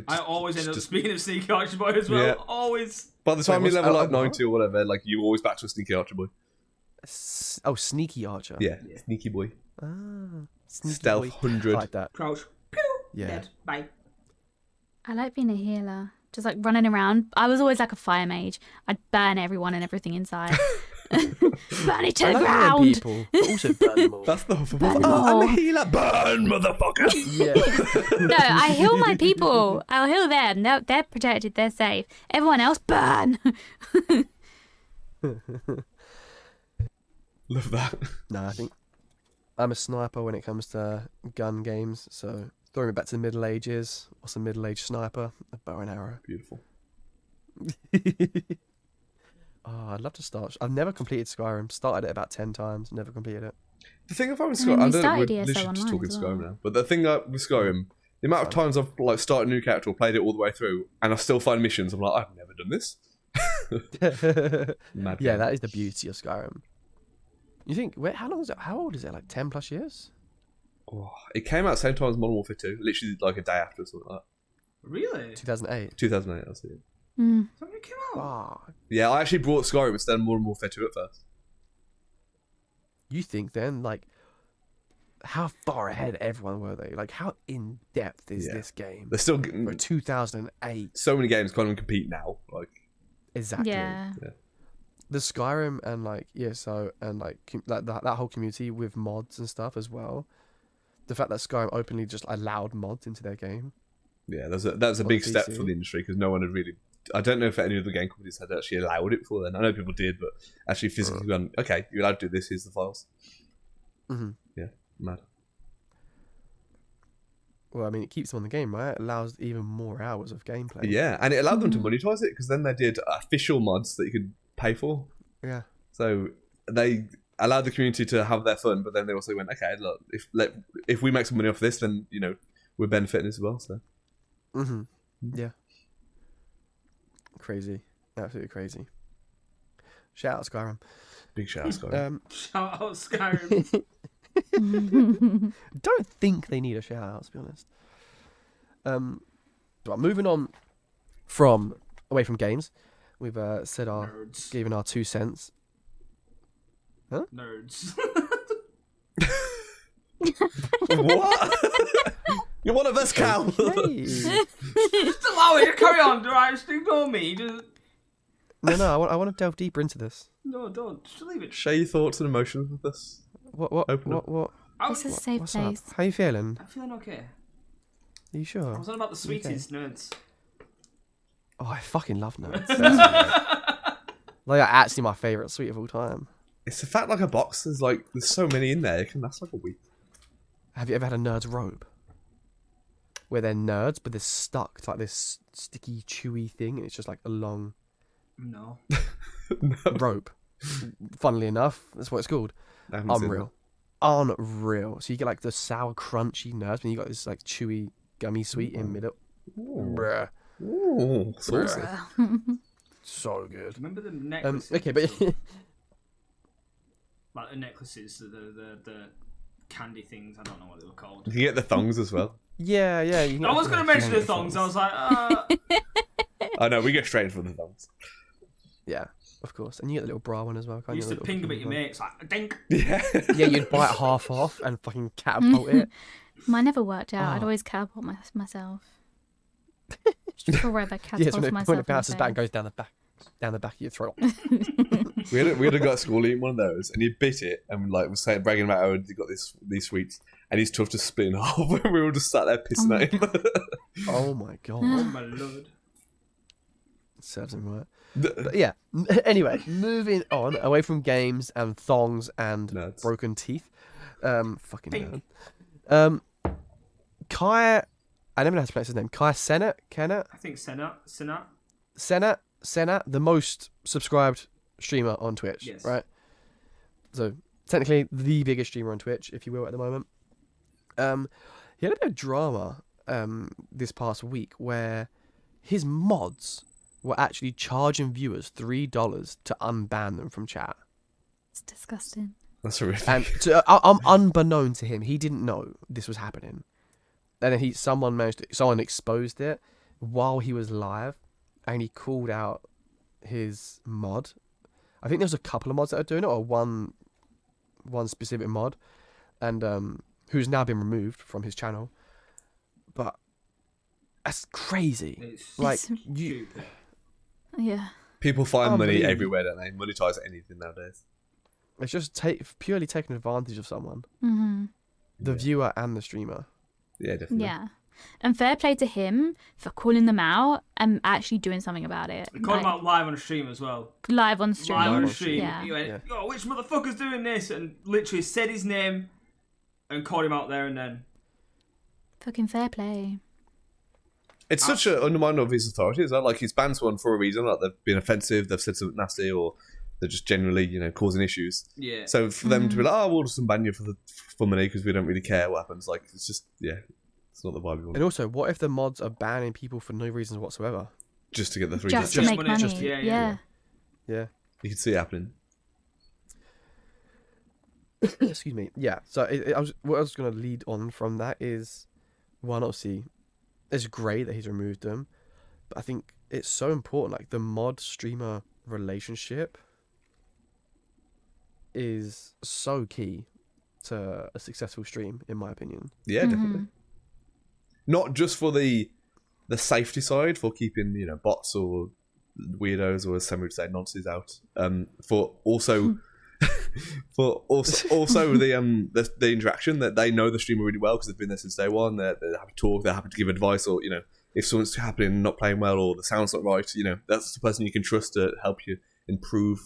[SPEAKER 3] I always end up being a sneaky archer boy as well.
[SPEAKER 2] Yeah.
[SPEAKER 3] Always.
[SPEAKER 2] By the time
[SPEAKER 1] Wait,
[SPEAKER 2] you level
[SPEAKER 1] what's-
[SPEAKER 2] like 90 or whatever, like you always back to a sneaky archer boy.
[SPEAKER 1] Sneaky archer.
[SPEAKER 2] Yeah, sneaky boy.
[SPEAKER 1] Ah, sneaky
[SPEAKER 2] Stealth
[SPEAKER 1] boy.
[SPEAKER 2] 100.
[SPEAKER 1] I like that.
[SPEAKER 3] Crouch. Pew.
[SPEAKER 1] Yeah.
[SPEAKER 3] Dead. Bye.
[SPEAKER 4] I like being a healer. Just like running around. I was always like a fire mage. I'd burn everyone and everything inside. Burn it to
[SPEAKER 1] I
[SPEAKER 4] the
[SPEAKER 1] like healing
[SPEAKER 4] ground.
[SPEAKER 1] people, but also burn them all.
[SPEAKER 2] That's the Hufflepuff.
[SPEAKER 4] Burn
[SPEAKER 2] Oh, I'm
[SPEAKER 4] all.
[SPEAKER 2] a healer. Burn, motherfucker.
[SPEAKER 1] Yeah.
[SPEAKER 4] No, I heal my people. I'll heal them. They're protected. They're safe. Everyone else, burn.
[SPEAKER 2] Love that.
[SPEAKER 1] No, I think I'm a sniper when it comes to gun games. So throwing me back to the Middle Ages. What's a middle-aged sniper? A bow and arrow.
[SPEAKER 2] Beautiful.
[SPEAKER 1] Oh, I'd love to start. I've never completed Skyrim. Started it about 10 times. Never completed it.
[SPEAKER 2] The thing about with
[SPEAKER 4] And then
[SPEAKER 2] Skyrim, I
[SPEAKER 4] we
[SPEAKER 2] don't know, we're
[SPEAKER 4] started ESO
[SPEAKER 2] literally just
[SPEAKER 4] online
[SPEAKER 2] talking
[SPEAKER 4] as
[SPEAKER 2] Skyrim
[SPEAKER 4] well.
[SPEAKER 2] now, but the thing with Skyrim, the amount of times I've like started a new character or played it all the way through, and I still find missions, I'm like, I've never done this. Mad
[SPEAKER 1] Yeah,
[SPEAKER 2] game.
[SPEAKER 1] that is the beauty of Skyrim. You think? Wait, how long is it? How old is it? Like 10 plus years?
[SPEAKER 2] Oh, it came out the same time as Modern Warfare 2, literally like a day after or something like
[SPEAKER 3] Really?
[SPEAKER 1] 2008.
[SPEAKER 2] that. 2008, I see it.
[SPEAKER 4] Mm.
[SPEAKER 3] Something came out.
[SPEAKER 1] Ah,
[SPEAKER 2] Yeah, I actually brought Skyrim instead of Modern Warfare 2 at first.
[SPEAKER 1] you think then like how far ahead everyone were they? Like how in depth is
[SPEAKER 2] Yeah.
[SPEAKER 1] this game?
[SPEAKER 2] There's still
[SPEAKER 1] For 2008,
[SPEAKER 2] so many games can't even compete now. Like,
[SPEAKER 1] exactly.
[SPEAKER 4] Yeah.
[SPEAKER 1] The Skyrim and like ESO and like that whole community with mods and stuff as well. The fact that Skyrim openly just allowed mods into their game.
[SPEAKER 2] yeah, that's a big
[SPEAKER 1] PC.
[SPEAKER 2] step for the industry because no one had really I don't know if any of the game companies had actually allowed it before then. I know people did, but actually physically gone, okay, you're allowed to do this, here's the files.
[SPEAKER 1] Mm-hmm.
[SPEAKER 2] Yeah, mad.
[SPEAKER 1] Well, I mean, it keeps them on the game, right? It allows even more hours of gameplay.
[SPEAKER 2] Yeah, and it allowed them to monetize it, because then they did official mods that you could pay for.
[SPEAKER 1] Yeah.
[SPEAKER 2] So they allowed the community to have their fun, but then they also went, okay, look, if we make some money off this, then, you know, we're benefiting as well, so.
[SPEAKER 1] Mm-hmm. Yeah. Crazy. Absolutely crazy. Shout out Skyrim.
[SPEAKER 2] Big shout out, Skyrim.
[SPEAKER 3] Shout out Skyrim.
[SPEAKER 1] Don't think they need a shout out, to be honest. But moving on away from games, we've
[SPEAKER 3] Nerds.
[SPEAKER 1] given our 2 cents.
[SPEAKER 3] Nerds.
[SPEAKER 2] What? You're one of us, Cal.
[SPEAKER 1] Hey.
[SPEAKER 3] Just allow it to carry on, right? Just ignore me. Just...
[SPEAKER 1] No, I want to delve deeper into this.
[SPEAKER 3] No, don't. Just leave it.
[SPEAKER 2] Share your thoughts and emotions with us.
[SPEAKER 1] What?
[SPEAKER 2] Open up.
[SPEAKER 1] What?
[SPEAKER 4] It's a safe
[SPEAKER 1] What's
[SPEAKER 4] place.
[SPEAKER 1] up? How you feeling?
[SPEAKER 3] I'm feeling okay.
[SPEAKER 1] Are you sure?
[SPEAKER 3] I was on about the sweeties, nerds.
[SPEAKER 1] Oh, I fucking love nerds. Like, actually my favourite sweet of all time.
[SPEAKER 2] It's the fact like a box, there's so many in there, it can last like a week.
[SPEAKER 1] Have you ever had a nerd's robe? Where they're nerds, but they're stuck to like this sticky, chewy thing, and it's just like a long
[SPEAKER 3] No.
[SPEAKER 1] rope. Funnily enough, that's what it's called.
[SPEAKER 2] I haven't seen
[SPEAKER 1] Unreal. Unreal. So you get like the sour, crunchy nerds, and you got this like chewy, gummy sweet in the middle. Bruh.
[SPEAKER 2] that. Ooh, saucy.
[SPEAKER 1] So good.
[SPEAKER 3] Remember the necklaces?
[SPEAKER 1] Okay, but
[SPEAKER 3] like the necklaces, the candy things. I don't know what they were called.
[SPEAKER 2] You can get the thongs as well.
[SPEAKER 1] yeah. You can
[SPEAKER 3] I was going to mention the thongs. I was like,
[SPEAKER 2] I know, we go straight for the thongs.
[SPEAKER 1] Yeah, of course. And you get the little bra one as well.
[SPEAKER 3] I
[SPEAKER 1] Can't
[SPEAKER 3] used
[SPEAKER 1] you?
[SPEAKER 3] to
[SPEAKER 1] The
[SPEAKER 3] ping them
[SPEAKER 1] little
[SPEAKER 3] at your
[SPEAKER 1] one.
[SPEAKER 3] mates, like, dink.
[SPEAKER 2] Yeah.
[SPEAKER 1] Yeah, you'd bite half off and fucking catapult it.
[SPEAKER 4] Mine never worked out. I'd
[SPEAKER 1] Oh.
[SPEAKER 4] always catapult myself. Just forever catapult
[SPEAKER 1] Yes, when
[SPEAKER 4] myself.
[SPEAKER 1] it bounces back and goes down the back of your throat.
[SPEAKER 2] We had a guy at school eating one of those, and he bit it, and like was saying, bragging about how he got these sweets, and his tough just split in half, and we were all just sat there pissing at him.
[SPEAKER 1] Oh my god.
[SPEAKER 3] Oh my lord.
[SPEAKER 1] Serves him right. But yeah, anyway, moving on, away from games and thongs and
[SPEAKER 2] Nerds.
[SPEAKER 1] broken teeth. Fucking
[SPEAKER 3] Pink.
[SPEAKER 1] nerd. Kai, I never know how to pronounce his name. Kai Cenat,
[SPEAKER 3] I think Senat.
[SPEAKER 1] Senat, the most subscribed streamer on Twitch,
[SPEAKER 3] Yes.
[SPEAKER 1] right? So technically the biggest streamer on Twitch, if you will, at the moment. He had a bit of drama this past week where his mods were actually charging viewers $3 to unban them from chat.
[SPEAKER 4] It's disgusting.
[SPEAKER 2] That's horrific.
[SPEAKER 1] And unbeknown to him, he didn't know this was happening. And then someone exposed it while he was live, and he called out his mod. I think there was a couple of mods that are doing it, or one specific mod, and who's now been removed from his channel. But that's crazy.
[SPEAKER 3] It's
[SPEAKER 1] Like
[SPEAKER 3] stupid.
[SPEAKER 4] Yeah.
[SPEAKER 2] People find money
[SPEAKER 1] Unbelievable.
[SPEAKER 2] everywhere, don't they? Monetize anything nowadays.
[SPEAKER 1] it's just purely taking advantage of someone,
[SPEAKER 4] Mm-hmm.
[SPEAKER 1] the viewer and the streamer.
[SPEAKER 2] Yeah, definitely.
[SPEAKER 4] Yeah. And fair play to him for calling them out and actually doing something about it.
[SPEAKER 3] We called him
[SPEAKER 4] Like,
[SPEAKER 3] out live on a stream as well.
[SPEAKER 4] live on stream.
[SPEAKER 3] Live on a
[SPEAKER 1] on
[SPEAKER 3] stream.
[SPEAKER 4] Yeah.
[SPEAKER 3] He went,
[SPEAKER 1] Yeah.
[SPEAKER 3] "Oh, which motherfucker's doing this?" And literally said his name and called him out there and then.
[SPEAKER 4] Fucking fair play.
[SPEAKER 2] It's such an undermining of his authority as well. Like, he's banned someone for a reason. Like, they've been offensive, they've said something nasty, or they're just generally, causing issues.
[SPEAKER 3] Yeah.
[SPEAKER 2] So for them to be like, oh, we'll just unban you for money because we don't really care what happens. Like, it's just, it's not the vibe we want.
[SPEAKER 1] And also, what if the mods are banning people for no reasons whatsoever?
[SPEAKER 2] Just to get the $3.
[SPEAKER 4] Just to
[SPEAKER 3] Just
[SPEAKER 4] make
[SPEAKER 3] money,
[SPEAKER 4] money.
[SPEAKER 3] just- yeah.
[SPEAKER 1] Yeah.
[SPEAKER 2] You can see it happening.
[SPEAKER 1] Excuse me. Yeah. So what I was going to lead on from that is, one, obviously, it's great that he's removed them, but I think it's so important. Like, the mod streamer relationship is so key to a successful stream, in my opinion.
[SPEAKER 2] Yeah, definitely. Not just for the safety side, for keeping bots or weirdos, or as some would say, nonsense out. For also the interaction, that they know the streamer really well because they've been there since day one. They're happy to talk. They're happy to give advice, or if someone's happening and not playing well or the sound's not right, that's the person you can trust to help you improve,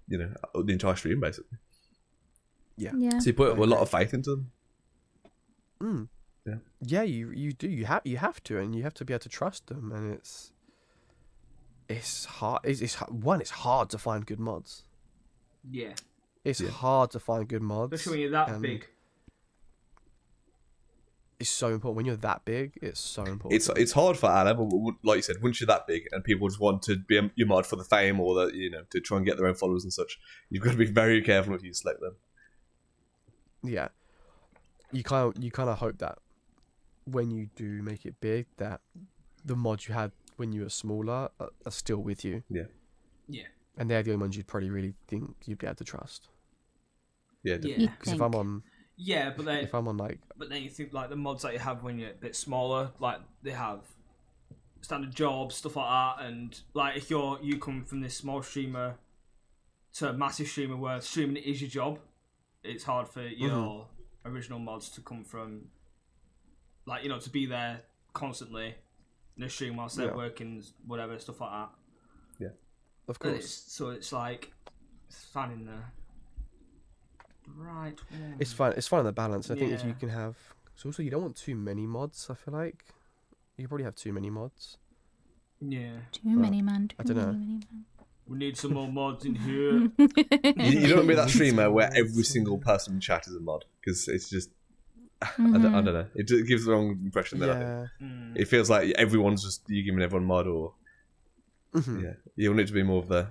[SPEAKER 2] the entire stream basically.
[SPEAKER 1] Yeah.
[SPEAKER 2] So you put a lot of faith into them.
[SPEAKER 1] Yeah, you do. You have to, and you have to be able to trust them. And it's hard. It's hard to find good mods.
[SPEAKER 3] Yeah.
[SPEAKER 1] It's hard to find good mods.
[SPEAKER 3] Especially when you're that big.
[SPEAKER 1] It's so important. When you're that big, it's so important.
[SPEAKER 2] It's hard for our level, but like you said, once you're that big and people just want to be your mod for the fame or to try and get their own followers and such, you've got to be very careful if you select them.
[SPEAKER 1] Yeah, you kind of hope that when you do make it big, that the mods you had when you were smaller are still with you.
[SPEAKER 2] Yeah.
[SPEAKER 1] And they're the only ones you'd probably really think you'd be able to trust.
[SPEAKER 2] Yeah.
[SPEAKER 1] Because if I'm on.
[SPEAKER 3] Yeah, but then
[SPEAKER 1] if I'm on like.
[SPEAKER 3] But then you think like the mods that you have when you're a bit smaller, like they have standard jobs, stuff like that, and like if you come from this small streamer to a massive streamer where streaming is your job, it's hard for your original mods to come from, like to be there constantly in a stream whilst they're working, whatever stuff like that.
[SPEAKER 2] Yeah,
[SPEAKER 1] of course.
[SPEAKER 3] It's like finding the right one.
[SPEAKER 1] It's fun the balance. I think if you can have. So also you don't want too many mods. I feel like you probably have too many mods.
[SPEAKER 3] Yeah.
[SPEAKER 4] Too many, man.
[SPEAKER 1] I don't know.
[SPEAKER 4] Many, man.
[SPEAKER 3] We need some more mods in here.
[SPEAKER 2] You don't want to be that streamer where every single person in chat is a mod, because it's just I don't know. It just gives the wrong impression. That it feels like everyone's just you giving everyone mod, or you want it to be more of the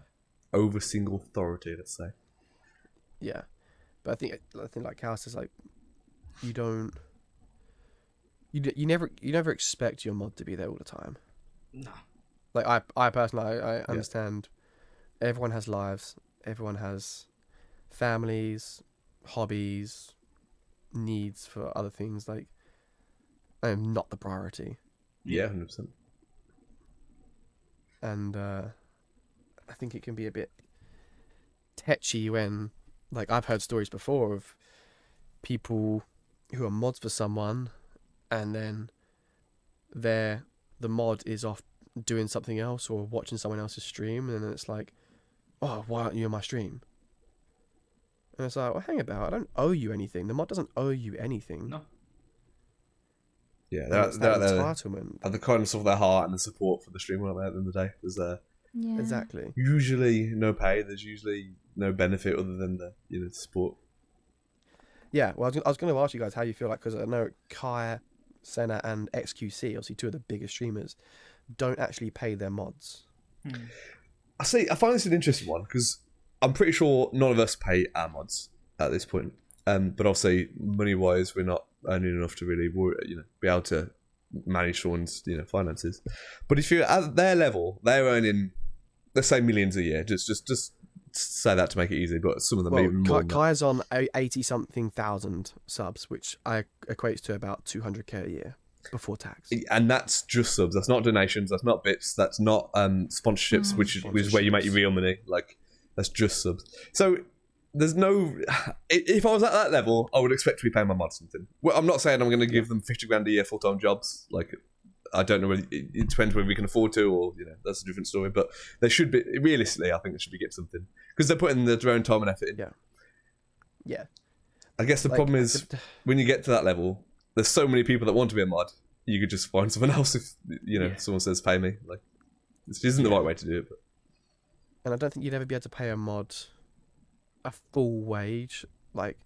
[SPEAKER 2] over single authority. Let's say.
[SPEAKER 1] Yeah, but I think like Chaos is like you never expect your mod to be there all the time.
[SPEAKER 3] No.
[SPEAKER 1] Like I personally I understand. Everyone has lives. Everyone has families, hobbies, needs for other things. Like, I am not the priority.
[SPEAKER 2] Yeah, 100%.
[SPEAKER 1] And I think it can be a bit tetchy when, like, I've heard stories before of people who are mods for someone, and then the mod is off doing something else or watching someone else's stream, and then it's like, oh, why aren't you in my stream? And it's like, well, hang about, I don't owe you anything. The mod doesn't owe you anything.
[SPEAKER 3] No.
[SPEAKER 2] Yeah, they're
[SPEAKER 1] entitlement.
[SPEAKER 2] At the kindness of their heart and the support for the streamer at the end of the day. There's
[SPEAKER 1] exactly.
[SPEAKER 2] Usually no pay. There's usually no benefit other than the support.
[SPEAKER 1] Yeah, well, I was going to ask you guys how you feel like, because I know Kai, Senna, and XQC, obviously two of the biggest streamers, don't actually pay their mods.
[SPEAKER 2] I find this an interesting one, because I'm pretty sure none of us pay our mods at this point. But obviously, money-wise, we're not earning enough to really, be able to manage someone's, finances. But if you're at their level, they're earning, let's say, millions a year. Just say that to make it easy. But some of them even more.
[SPEAKER 1] Kai's on 80-something thousand subs, which equates to about 200k a year before tax.
[SPEAKER 2] And that's just subs. That's not donations. That's not bits. That's not sponsorships, which is where you make your real money. Like, that's just subs. So there's no. If I was at that level, I would expect to be paying my mods something. Well, I'm not saying I'm going to give them 50 grand a year full-time jobs. Like, I don't know. It depends whether we can afford to, or that's a different story. But they should be, realistically, I think they should be getting something, because they're putting their own time and effort in.
[SPEAKER 1] Yeah.
[SPEAKER 2] I guess the problem is when you get to that level, there's so many people that want to be a mod. You could just find someone else if someone says pay me. Like, this isn't the right way to do it. But.
[SPEAKER 1] And I don't think you'd ever be able to pay a mod a full wage, like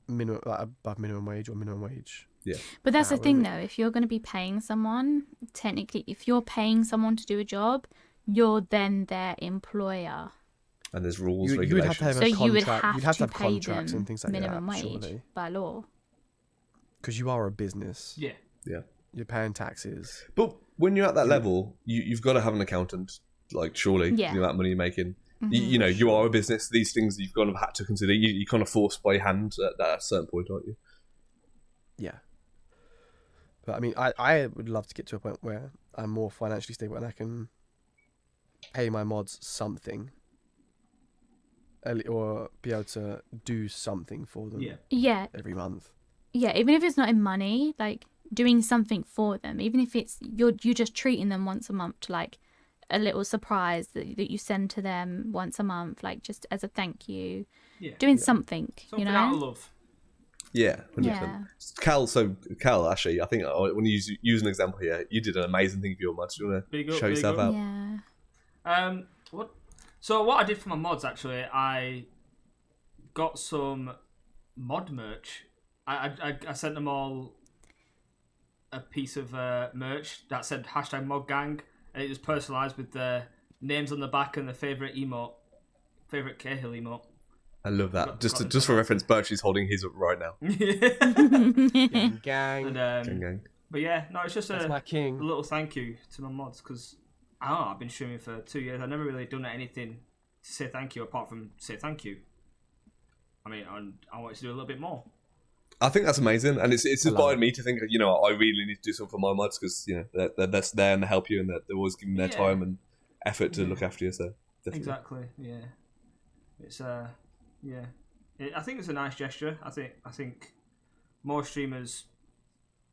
[SPEAKER 1] minimum, like above minimum wage or minimum wage.
[SPEAKER 2] Yeah.
[SPEAKER 4] But that's the thing, though. If you're going to be paying someone, technically, if you're paying someone to do a job, you're then their employer.
[SPEAKER 2] And there's rules,
[SPEAKER 1] you would have to have
[SPEAKER 4] so
[SPEAKER 1] a contract.
[SPEAKER 4] you would have
[SPEAKER 1] You'd have to
[SPEAKER 4] to
[SPEAKER 1] have
[SPEAKER 4] pay
[SPEAKER 1] contracts
[SPEAKER 4] them
[SPEAKER 1] and things like
[SPEAKER 4] minimum
[SPEAKER 1] that,
[SPEAKER 4] wage
[SPEAKER 1] surely.
[SPEAKER 4] by law.
[SPEAKER 1] Because you are a business.
[SPEAKER 3] Yeah.
[SPEAKER 1] You're paying taxes.
[SPEAKER 2] But when you're at that level, you've got to have an accountant. Like, surely, the amount of money you're making. You are a business. These things you've kind of had to consider. You're kind of forced by hand at a certain point, aren't you?
[SPEAKER 1] Yeah. But I mean, I would love to get to a point where I'm more financially stable and I can pay my mods something, or be able to do something for them.
[SPEAKER 4] Yeah.
[SPEAKER 1] Every month.
[SPEAKER 4] Yeah, even if it's not in money, like doing something for them, even if it's you're just treating them once a month to like a little surprise that you send to them once a month, like just as a thank you, doing something
[SPEAKER 3] out of love.
[SPEAKER 2] Yeah, 100%.
[SPEAKER 4] Yeah.
[SPEAKER 2] Cal, actually, I think I want to use an example here. You did an amazing thing for your mods. Do you want to show yourself out?
[SPEAKER 4] Yeah.
[SPEAKER 3] What I did for my mods, actually, I got some mod merch. I sent them all a piece of merch that said #modgang, and it was personalised with the names on the back and the favourite Cahill emote.
[SPEAKER 2] I love that. Just for reference, Biirchyy's holding his up right now.
[SPEAKER 1] Gang.
[SPEAKER 2] Gang.
[SPEAKER 3] But yeah, no, it's just
[SPEAKER 1] That's my king.
[SPEAKER 3] a little thank you to my mods, because I've been streaming for 2 years. I've never really done anything to say thank you apart from say thank you. I mean, I wanted to do a little bit more.
[SPEAKER 2] I think that's amazing, and it's inspired me to think, I really need to do something for my mods, because they're there and they help you, and they're always giving their time and effort to look after you. So definitely.
[SPEAKER 3] Exactly, yeah. It's I think it's a nice gesture. I think more streamers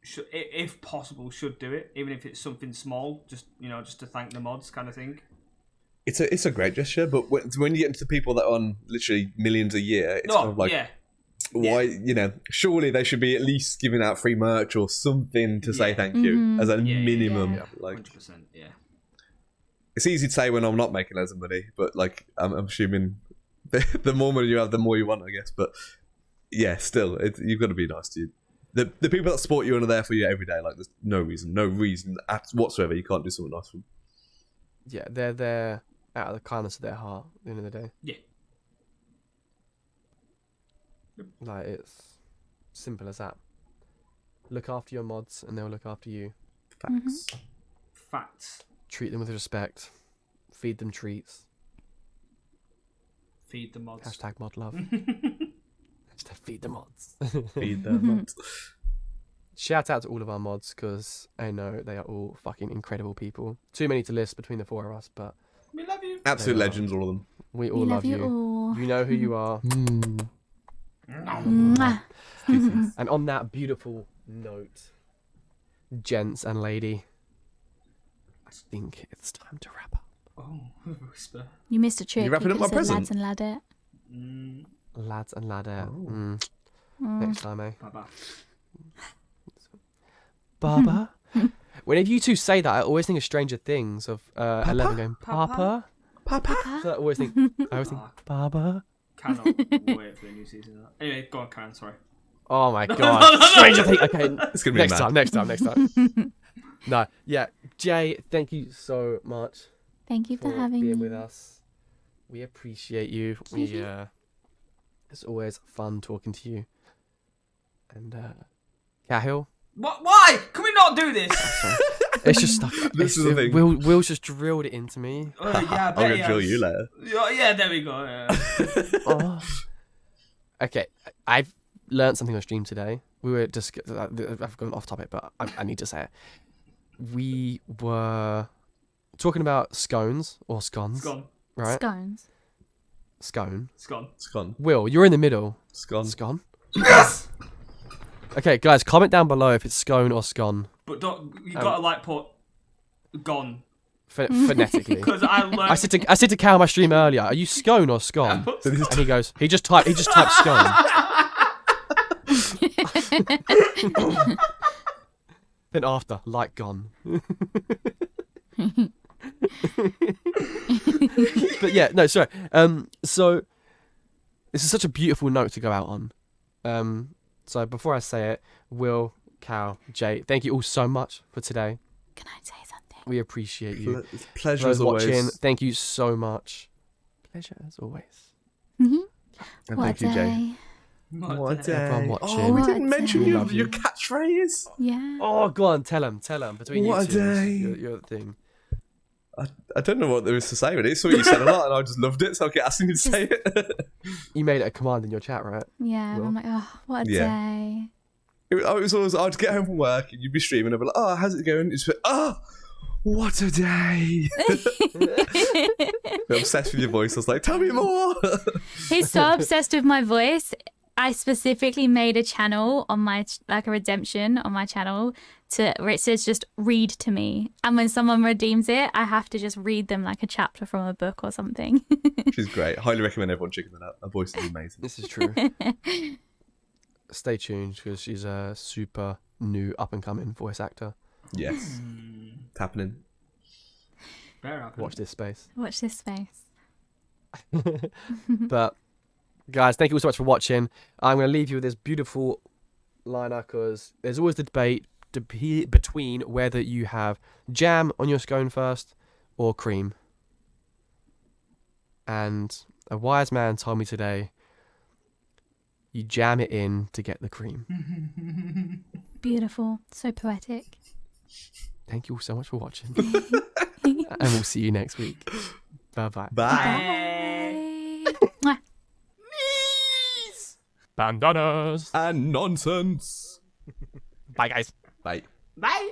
[SPEAKER 3] should, if possible, should do it, even if it's something small, just to thank the mods kind of thing.
[SPEAKER 2] It's a great gesture, but when you get into the people that are on literally millions a year, it's kind of like, why, surely they should be at least giving out free merch or something to say thank you as a minimum.
[SPEAKER 3] Yeah.
[SPEAKER 2] Like
[SPEAKER 3] 100%, yeah.
[SPEAKER 2] It's easy to say when I'm not making loads of money, but like I'm assuming the more money you have, the more you want, I guess. But yeah, still, you've got to be nice to you. The people that support you and are there for you every day, like there's no reason whatsoever you can't do something nice for them.
[SPEAKER 1] Yeah, they're there out of the kindness of their heart at the end of the day.
[SPEAKER 3] Yeah.
[SPEAKER 1] Like, it's simple as that. Look after your mods and they'll look after you.
[SPEAKER 3] Facts.
[SPEAKER 1] Treat them with respect. Feed them treats.
[SPEAKER 3] Feed the mods.
[SPEAKER 1] #modlove. Feed the mods.
[SPEAKER 2] Feed the mods.
[SPEAKER 1] Shout out to all of our mods, because I know they are all fucking incredible people. Too many to list between the four of us, but
[SPEAKER 3] we love you.
[SPEAKER 2] Absolute legends, all of them.
[SPEAKER 1] We all love you.
[SPEAKER 4] All.
[SPEAKER 1] You know who you are.
[SPEAKER 4] Mwah.
[SPEAKER 1] And on that beautiful note, gents and lady, I think it's time to wrap up.
[SPEAKER 3] Oh, whisper.
[SPEAKER 4] You missed a trick.
[SPEAKER 2] You wrapping up my present?
[SPEAKER 4] Lads and ladette.
[SPEAKER 1] Lads and ladette.
[SPEAKER 2] Oh.
[SPEAKER 1] Next time, eh?
[SPEAKER 3] Baba.
[SPEAKER 1] Baba? Whenever you two say that, I always think of Stranger Things, of 11 going, Papa?
[SPEAKER 2] Papa?
[SPEAKER 1] So I always think, Baba?
[SPEAKER 3] Cannot wait for the new season of that. Anyway, go on, Karen, sorry.
[SPEAKER 1] Oh my god. Stranger Things. Okay,
[SPEAKER 2] It's gonna be
[SPEAKER 1] next time. No, yeah. Jay, thank you so much.
[SPEAKER 4] Thank you for having
[SPEAKER 1] being
[SPEAKER 4] me.
[SPEAKER 1] with us. We appreciate you. It's always fun talking to you. And Cahill.
[SPEAKER 3] What? Why? Can we not do this?
[SPEAKER 1] It's just stuck.
[SPEAKER 2] This is the thing.
[SPEAKER 1] Will's just drilled it into me.
[SPEAKER 3] Yeah,
[SPEAKER 2] I'm gonna drill you later.
[SPEAKER 3] Yeah, there we go. Yeah.
[SPEAKER 1] Oh. Okay, I've learned something on stream today. We were just I've gone off topic, but I need to say it. We were talking about scones or scones.
[SPEAKER 3] Scone.
[SPEAKER 1] Right?
[SPEAKER 4] Scones.
[SPEAKER 1] Scone.
[SPEAKER 3] Scone.
[SPEAKER 2] Scone.
[SPEAKER 1] Will, you're in the middle.
[SPEAKER 2] Scone.
[SPEAKER 1] Scone?
[SPEAKER 3] Yes!
[SPEAKER 1] Okay, guys, comment down below if it's scone or scone.
[SPEAKER 3] But you gotta put gone.
[SPEAKER 1] Phonetically.
[SPEAKER 3] Because I learned.
[SPEAKER 1] I said to Cal on my stream earlier, are you scone or scone? And he goes, he just typed scone. Then after, like gone. But yeah, no, sorry. So this is such a beautiful note to go out on. So before I say it, Will, Cal, Jay, thank you all so much for today.
[SPEAKER 4] Can I say something?
[SPEAKER 1] We appreciate you.
[SPEAKER 2] Pleasure
[SPEAKER 1] For
[SPEAKER 2] as
[SPEAKER 1] those watching,
[SPEAKER 2] always.
[SPEAKER 1] thank you so much. Pleasure as always.
[SPEAKER 2] And
[SPEAKER 4] What
[SPEAKER 2] thank
[SPEAKER 4] a
[SPEAKER 2] you, Jay.
[SPEAKER 4] day.
[SPEAKER 2] What a day.
[SPEAKER 1] Everyone watching.
[SPEAKER 2] Oh, we
[SPEAKER 4] What
[SPEAKER 2] didn't
[SPEAKER 4] a
[SPEAKER 2] mention
[SPEAKER 4] day.
[SPEAKER 2] your
[SPEAKER 1] Love you.
[SPEAKER 2] catchphrase.
[SPEAKER 4] Yeah.
[SPEAKER 1] Oh, go on, tell him. Between
[SPEAKER 2] What
[SPEAKER 1] you two,
[SPEAKER 2] a day.
[SPEAKER 1] your thing.
[SPEAKER 2] I don't know what there is to say, really. It's what you said a lot, and I just loved it, so I kept asking you to say it.
[SPEAKER 1] You made it a command in your chat, right?
[SPEAKER 4] Yeah.
[SPEAKER 1] Will?
[SPEAKER 4] I'm like, oh, what a
[SPEAKER 2] Yeah.
[SPEAKER 4] day.
[SPEAKER 2] It was always, I'd get home from work, and you'd be streaming, and I'd be like, oh, how's it going? You'd just be like, oh, what a day. I'm obsessed with your voice. I was like, tell me more.
[SPEAKER 4] He's so obsessed with my voice. I specifically made a channel on my like a redemption on my channel where it says just read to me, and when someone redeems it, I have to just read them like a chapter from a book or something.
[SPEAKER 2] She's great. Highly recommend everyone checking that out. Her voice is amazing.
[SPEAKER 1] This is true. Stay tuned because she's a super new up and coming voice actor.
[SPEAKER 2] Yes. It's happening.
[SPEAKER 1] Watch this space.
[SPEAKER 4] Watch this space.
[SPEAKER 1] But guys, thank you all so much for watching. I'm going to leave you with this beautiful liner because there's always the debate between whether you have jam on your scone first or cream. And a wise man told me today, you jam it in to get the cream.
[SPEAKER 4] Beautiful. So poetic.
[SPEAKER 1] Thank you all so much for watching. And we'll see you next week. Bye-bye.
[SPEAKER 2] Bye.
[SPEAKER 4] Bye.
[SPEAKER 1] Bandanas.
[SPEAKER 2] And nonsense.
[SPEAKER 1] Bye, guys.
[SPEAKER 2] Bye.
[SPEAKER 3] Bye.